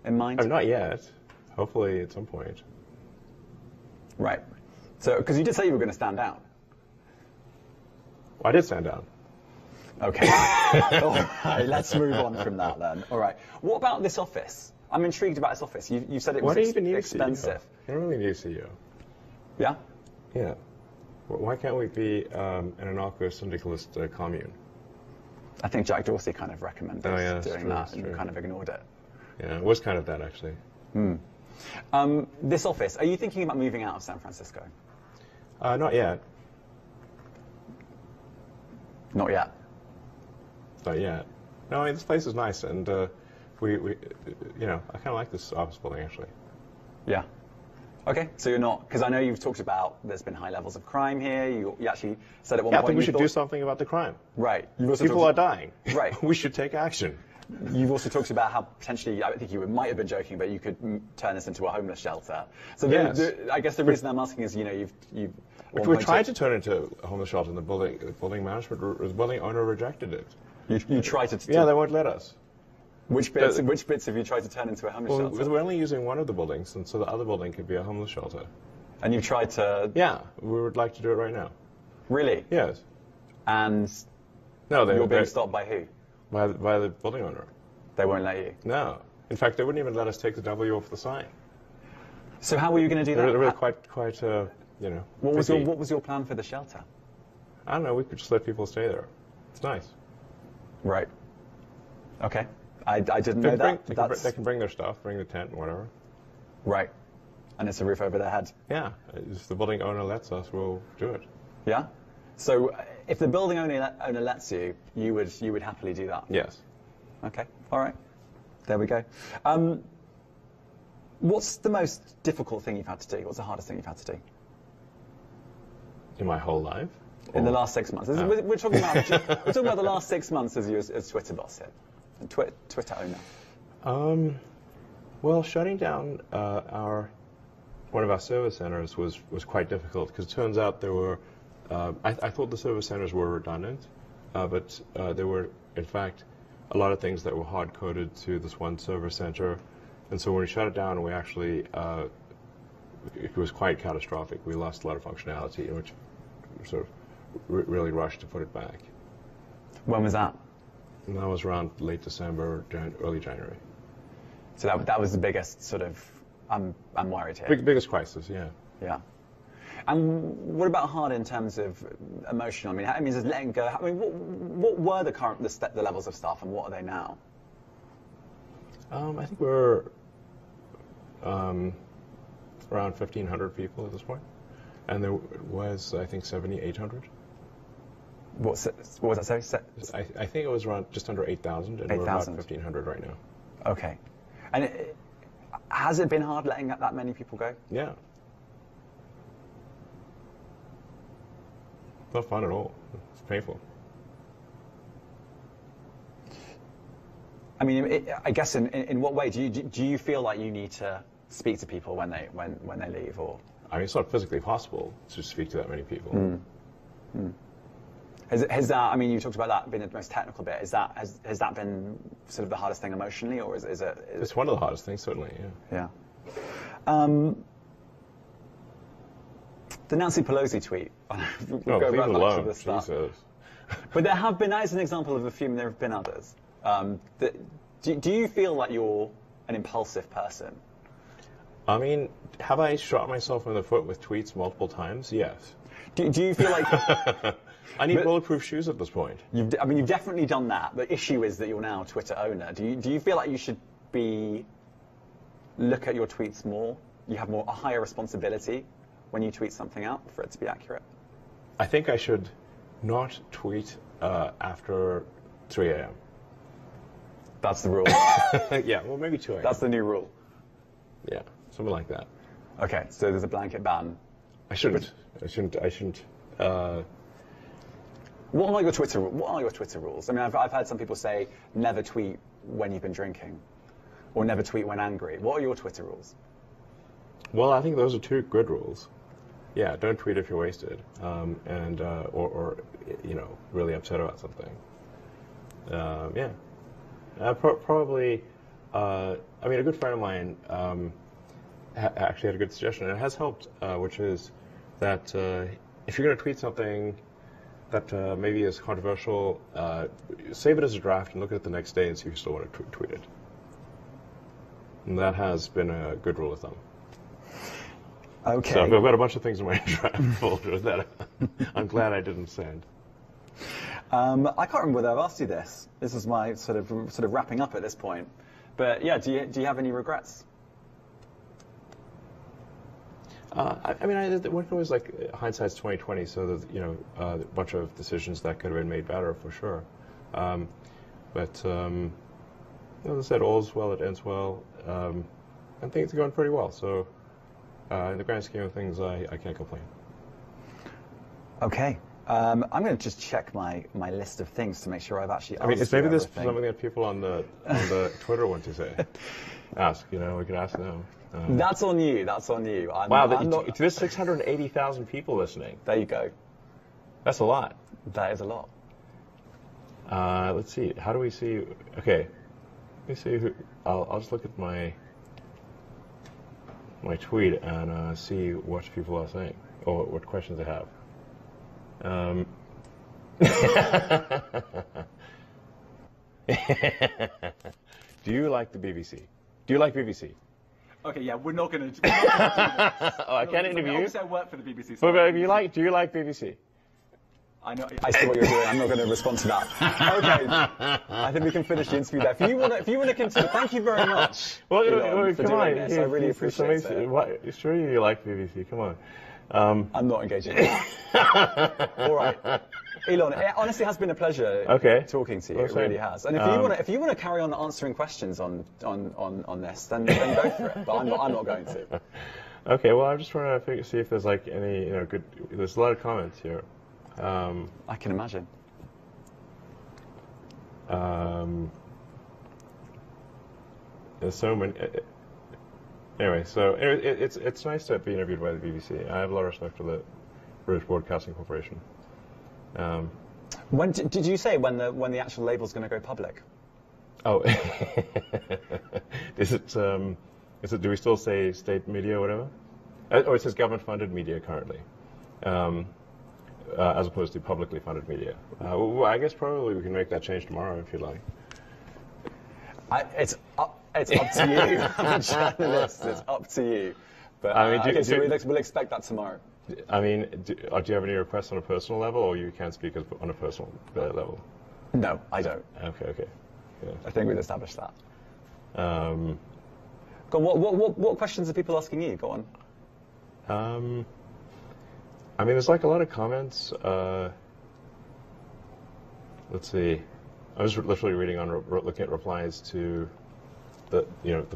[SPEAKER 1] in mind?
[SPEAKER 2] Not yet. Hopefully at some point.
[SPEAKER 1] Right. So, because you did say you were going to stand down.
[SPEAKER 2] Well, I did stand down.
[SPEAKER 1] Okay. All right, let's move on from that then. All right. What about this office? I'm intrigued about this office. You said it was expensive.
[SPEAKER 2] You don't really need a CEO.
[SPEAKER 1] Yeah?
[SPEAKER 2] Yeah. Why can't we be an anarcho-syndicalist commune?
[SPEAKER 1] I think Jack Dorsey kind of recommended doing that, and you kind of ignored it.
[SPEAKER 2] Yeah, it was kind of that, actually.
[SPEAKER 1] This office, are you thinking about moving out of San Francisco?
[SPEAKER 2] Not yet.
[SPEAKER 1] Not yet?
[SPEAKER 2] Not yet. No, I mean, this place is nice, and we I kind of like this office building, actually.
[SPEAKER 1] Yeah. Okay, so you're not, because I know you've talked about there's been high levels of crime here. You actually said at one point.
[SPEAKER 2] I think we should do something about the crime.
[SPEAKER 1] Right.
[SPEAKER 2] People are dying.
[SPEAKER 1] Right.
[SPEAKER 2] We should take action.
[SPEAKER 1] You've also talked about how potentially, I think you might have been joking, but you could turn this into a homeless shelter. So I guess the reason I'm asking is, you've
[SPEAKER 2] we tried to turn it into a homeless shelter, and the building owner rejected it.
[SPEAKER 1] You tried to.
[SPEAKER 2] Yeah, they won't let us.
[SPEAKER 1] Which bits have you tried to turn into a homeless shelter?
[SPEAKER 2] We're only using one of the buildings, and so the other building could be a homeless shelter.
[SPEAKER 1] And you've tried to...
[SPEAKER 2] Yeah, we would like to do it right now.
[SPEAKER 1] Really?
[SPEAKER 2] Yes.
[SPEAKER 1] And you're being stopped by who?
[SPEAKER 2] By the building owner.
[SPEAKER 1] They won't let you?
[SPEAKER 2] No. In fact, they wouldn't even let us take the W off the sign.
[SPEAKER 1] So how were you going to do that?
[SPEAKER 2] They're really quite
[SPEAKER 1] What was your plan for the shelter?
[SPEAKER 2] I don't know. We could just let people stay there. It's nice.
[SPEAKER 1] Right. Okay. I didn't know that.
[SPEAKER 2] They can bring their stuff, bring the tent and whatever.
[SPEAKER 1] Right. And it's a roof over their head.
[SPEAKER 2] Yeah. If the building owner lets us, we'll do it.
[SPEAKER 1] Yeah? So if the building owner lets you, you would happily do that?
[SPEAKER 2] Yes.
[SPEAKER 1] Okay. All right. There we go. What's the most difficult thing you've had to do? What's the hardest thing you've had to do?
[SPEAKER 2] In my whole life?
[SPEAKER 1] In the last 6 months. We're talking about the last 6 months as you as Twitter boss here, and Twitter owner.
[SPEAKER 2] Well, shutting down one of our service centers was quite difficult because it turns out there were. I thought the service centers were redundant, but there were in fact a lot of things that were hard coded to this one service center, and so when we shut it down, we actually it was quite catastrophic. We lost a lot of functionality, which sort of really rushed to put it back.
[SPEAKER 1] When was that?
[SPEAKER 2] And that was around late December, early January.
[SPEAKER 1] So that was the biggest sort of, I'm worried here.
[SPEAKER 2] Biggest crisis, yeah.
[SPEAKER 1] Yeah. And what about hard in terms of emotional? I mean, just letting go. I mean, what were the levels of staff, and what are they now?
[SPEAKER 2] I think we're around 1,500 people at this point, and there was, I think, 800.
[SPEAKER 1] What was that? Sorry?
[SPEAKER 2] I think it was around just under 8,000, and
[SPEAKER 1] 8,
[SPEAKER 2] we're about 1,500 right now.
[SPEAKER 1] Okay. And has it been hard letting that many people go?
[SPEAKER 2] Yeah. Not fun at all. It's painful.
[SPEAKER 1] I mean, I guess in what way do you feel like you need to speak to people when they leave, or?
[SPEAKER 2] I mean, it's not physically possible to speak to that many people.
[SPEAKER 1] Has that? I mean, you talked about that being the most technical bit. Has that been sort of the hardest thing emotionally, or is it?
[SPEAKER 2] It's one of the hardest things, certainly.
[SPEAKER 1] Yeah. The Nancy Pelosi tweet.
[SPEAKER 2] Leave it alone. Jesus.
[SPEAKER 1] But that is an example of a few, and there have been others. Do you feel like you're an impulsive person?
[SPEAKER 2] I mean, have I shot myself in the foot with tweets multiple times? Yes.
[SPEAKER 1] Do you feel like...
[SPEAKER 2] I need bulletproof shoes at this point.
[SPEAKER 1] You've definitely done that. The issue is that you're now a Twitter owner. Do you feel like you should look at your tweets more? You have a higher responsibility when you tweet something out for it to be accurate?
[SPEAKER 2] I think I should not tweet after 3 a.m.
[SPEAKER 1] That's the rule.
[SPEAKER 2] Yeah, well, maybe 2 a.m.
[SPEAKER 1] That's the new rule.
[SPEAKER 2] Yeah, something like that.
[SPEAKER 1] Okay, so there's a blanket ban.
[SPEAKER 2] I shouldn't.
[SPEAKER 1] What are your Twitter rules? I mean, I've heard some people say never tweet when you've been drinking, or never tweet when angry. What are your Twitter rules?
[SPEAKER 2] Well, I think those are two good rules. Yeah, don't tweet if you're wasted, or really upset about something. Yeah, probably. I mean, a good friend of mine actually had a good suggestion, and it has helped, which is that if you're going to tweet something that maybe is controversial, save it as a draft and look at it the next day and see if you still want to tweet it. And that has been a good rule of thumb.
[SPEAKER 1] Okay.
[SPEAKER 2] So I've got a bunch of things in my draft folder that I'm glad I didn't send.
[SPEAKER 1] I can't remember whether I've asked you this. This is my sort of wrapping up at this point. But yeah, do you have any regrets?
[SPEAKER 2] I mean, one can always, like, hindsight's 20/20, so that, a bunch of decisions that could have been made better for sure. But as I said, all's well that ends well, and things are going pretty well. So in the grand scheme of things, I can't complain.
[SPEAKER 1] Okay. I'm going to just check my list of things to make sure I've actually asked.
[SPEAKER 2] I mean, maybe this is something that people on the Twitter want to say. Ask, we can ask them.
[SPEAKER 1] That's on you. That's on you.
[SPEAKER 2] There's 680,000 people listening.
[SPEAKER 1] There you go.
[SPEAKER 2] That's a lot.
[SPEAKER 1] That is a lot.
[SPEAKER 2] Let's see. How do we see? Okay. Let me see who. I'll just look at my tweet and see what people are saying or what questions they have. Do you like the BBC? Do you like BBC?
[SPEAKER 1] Okay, yeah, we're not going to do this.
[SPEAKER 2] Oh, I can't interview you?
[SPEAKER 1] Obviously, I work for the BBC.
[SPEAKER 2] But do you like BBC?
[SPEAKER 1] I know. I see what you're doing. I'm not going to respond to that. Okay. I think we can finish the interview there. If you want to continue, thank you very much.
[SPEAKER 2] Well,
[SPEAKER 1] for
[SPEAKER 2] come on.
[SPEAKER 1] This. I really appreciate it.
[SPEAKER 2] Sure you like BBC. Come on.
[SPEAKER 1] I'm not engaging. All right. Elon, it honestly has been a pleasure talking to you. It really has. And if you want to carry on answering questions on this, then go for it. But I'm not going to.
[SPEAKER 2] Okay. Well, I'm just trying to see if there's like any good. There's a lot of comments here.
[SPEAKER 1] I can imagine.
[SPEAKER 2] There's so many. Anyway, so it's nice to be interviewed by the BBC. I have a lot of respect for the British Broadcasting Corporation.
[SPEAKER 1] When did you say when the actual label's going to go public?
[SPEAKER 2] Oh, is it? Do we still say state media or whatever? Oh, it says government-funded media currently, as opposed to publicly funded media. Well, I guess probably we can make that change tomorrow if you like.
[SPEAKER 1] It's up to you. I'm a journalist. It's up to you. But we'll expect that tomorrow.
[SPEAKER 2] I mean, do you have any requests on a personal level, or you can't speak on a personal level?
[SPEAKER 1] No, I don't.
[SPEAKER 2] Okay. Yeah.
[SPEAKER 1] I think we've established that. Go on, what questions are people asking you? Go on.
[SPEAKER 2] I mean, there's like a lot of comments. Let's see. I was literally reading looking at replies to the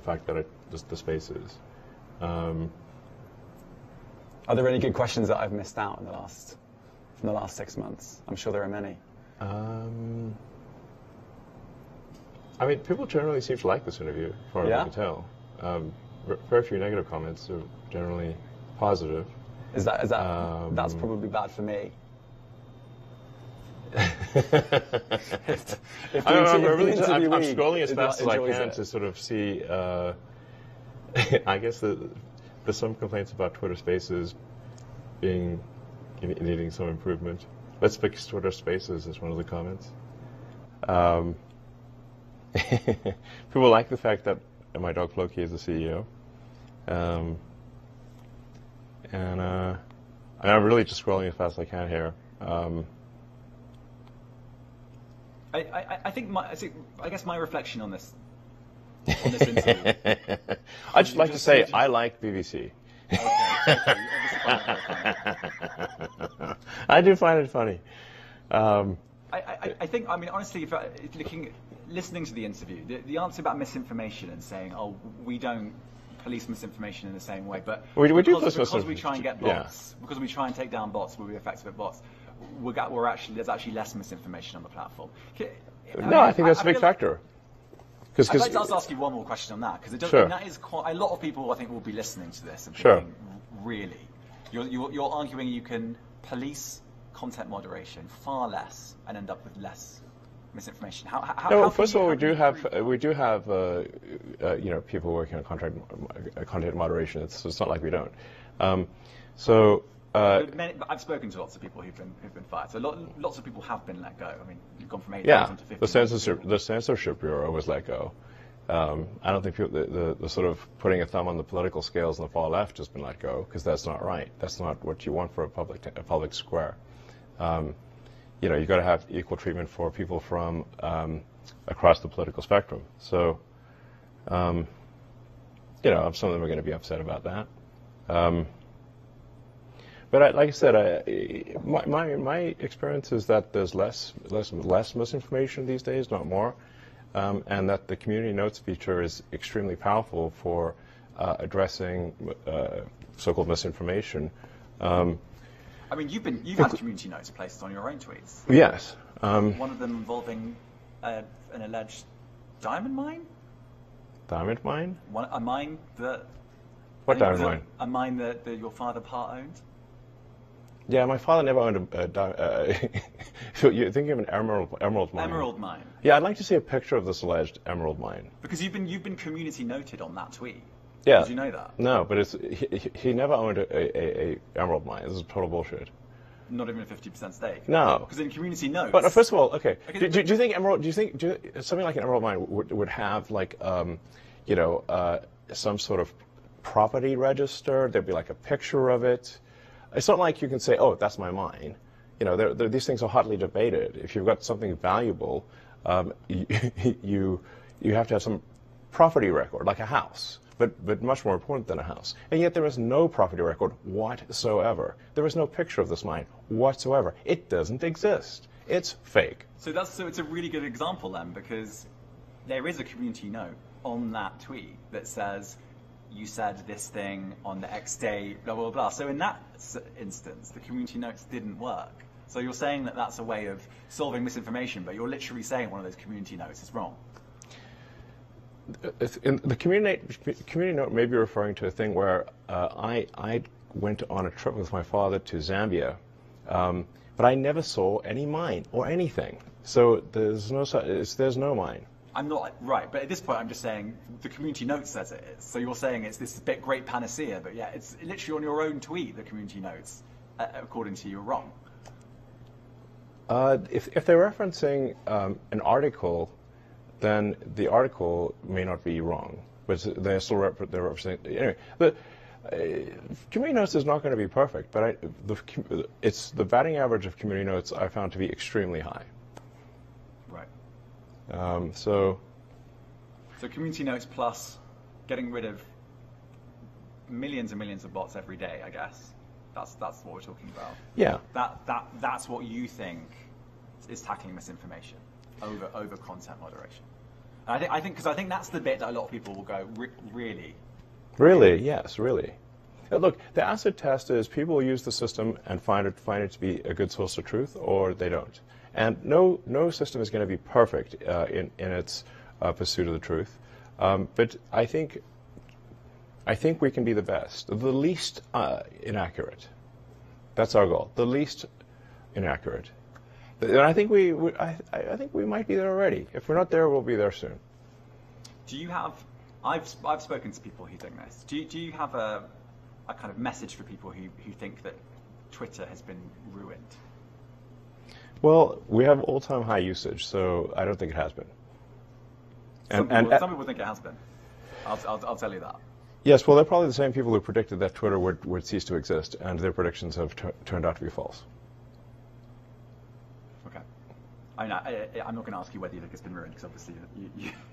[SPEAKER 2] fact that the spaces.
[SPEAKER 1] Are there any good questions that I've missed out from the last 6 months? I'm sure there are many.
[SPEAKER 2] I mean, people generally seem to like this interview, as far as I can tell. Very few negative comments are generally positive.
[SPEAKER 1] Is that that's probably bad for me.
[SPEAKER 2] I'm scrolling as fast as I can to sort of see. I guess there's some complaints about Twitter Spaces needing some improvement. Let's fix Twitter Spaces is one of the comments. People like the fact that my dog Floki is the CEO. And I'm really just scrolling as fast as I can here.
[SPEAKER 3] I guess my reflection on this interview.
[SPEAKER 2] I'd just like to say I like BBC.
[SPEAKER 3] Okay.
[SPEAKER 2] I do find it funny.
[SPEAKER 3] I think, I mean, honestly, listening to the interview, the answer about misinformation and saying, oh, we don't police misinformation in the same way, but because we try and get bots, because we try and take down bots, we'll be effective at bots. There's actually less misinformation on the platform.
[SPEAKER 2] I think that's a big factor.
[SPEAKER 3] I'd like to ask you one more question on that, because that is quite a lot of people I think will be listening to this and thinking, really, you're arguing you can police content moderation far less and end up with less misinformation.
[SPEAKER 2] First of all, we do have people working on content moderation. It's not like we don't.
[SPEAKER 3] I've spoken to lots of people who've been fired. So lots of people have been let go. I mean, you've gone from 8,000 to 50,000.
[SPEAKER 2] The censorship bureau was let go. I don't think the sort of putting a thumb on the political scales on the far left has been let go, because that's not right. That's not what you want for a public square. You've got to have equal treatment for people from across the political spectrum. So, some of them are going to be upset about that. But like I said, my experience is that there's less misinformation these days, not more, and that the community notes feature is extremely powerful for addressing so-called misinformation.
[SPEAKER 3] I mean, you've had community notes placed on your own tweets.
[SPEAKER 2] Yes.
[SPEAKER 3] One of them involving an alleged diamond mine.
[SPEAKER 2] Diamond mine?
[SPEAKER 3] A mine that.
[SPEAKER 2] What diamond mine?
[SPEAKER 3] A mine that your father part-owned.
[SPEAKER 2] Yeah, my father never owned a. So you're thinking of an emerald mine?
[SPEAKER 3] Emerald mine.
[SPEAKER 2] Yeah, I'd like to see a picture of this alleged emerald mine.
[SPEAKER 3] Because you've been community noted on that tweet.
[SPEAKER 2] Yeah.
[SPEAKER 3] Did you know that?
[SPEAKER 2] No, but he never owned a emerald mine. This is total bullshit.
[SPEAKER 3] Not even a 50% stake.
[SPEAKER 2] No.
[SPEAKER 3] Because in community notes.
[SPEAKER 2] But first of all, okay. Do you think something like an emerald mine would have like some sort of property register? There'd be like a picture of it. It's not like you can say, "Oh, that's my mine." These things are hotly debated. If you've got something valuable, you have to have some property record, like a house. but much more important than a house. And yet there is no property record whatsoever. There is no picture of this mine whatsoever. It doesn't exist. It's fake.
[SPEAKER 3] So it's a really good example then, because there is a community note on that tweet that says, you said this thing on the X day, blah, blah, blah. So in that instance, the community notes didn't work. So you're saying that that's a way of solving misinformation, but you're literally saying one of those community notes is wrong.
[SPEAKER 2] The community note may be referring to a thing where I went on a trip with my father to Zambia, but I never saw any mine or anything. So there's no mine.
[SPEAKER 3] I'm not right, but at this point I'm just saying the community note says it is. So you're saying it's this bit great panacea, but yeah, it's literally on your own tweet, the community notes, according to you, are wrong.
[SPEAKER 2] If they're referencing an article, then the article may not be wrong, but they're still representing. Anyway, the community notes is not going to be perfect, but it's the batting average of community notes I found to be extremely high.
[SPEAKER 3] Right.
[SPEAKER 2] So
[SPEAKER 3] community notes plus getting rid of millions and millions of bots every day, I guess. That's what we're talking about.
[SPEAKER 2] Yeah.
[SPEAKER 3] That's what you think is tackling misinformation over content moderation. And I think that's the bit that a lot of people will go, really?
[SPEAKER 2] Really, yes, really. Look, the acid test is people use the system and find it to be a good source of truth, or they don't. And no system is going to be perfect in its pursuit of the truth. But I think we can be the best, the least inaccurate. That's our goal, the least inaccurate. And I think I think we might be there already. If we're not there, we'll be there soon.
[SPEAKER 3] Do you have? I've spoken to people who think this. Do you have a kind of message for people who think that Twitter has been ruined?
[SPEAKER 2] Well, we have all-time high usage, so I don't think it has been.
[SPEAKER 3] Some people think it has been. I'll tell you that.
[SPEAKER 2] Yes, well, they're probably the same people who predicted that Twitter would cease to exist, and their predictions have turned out to be false.
[SPEAKER 3] Okay. I'm not going to ask you whether you think it's been ruined, because obviously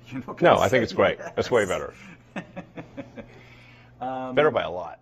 [SPEAKER 3] you're not going to
[SPEAKER 2] No, I think it's great. Yes. It's way better. Better by a lot.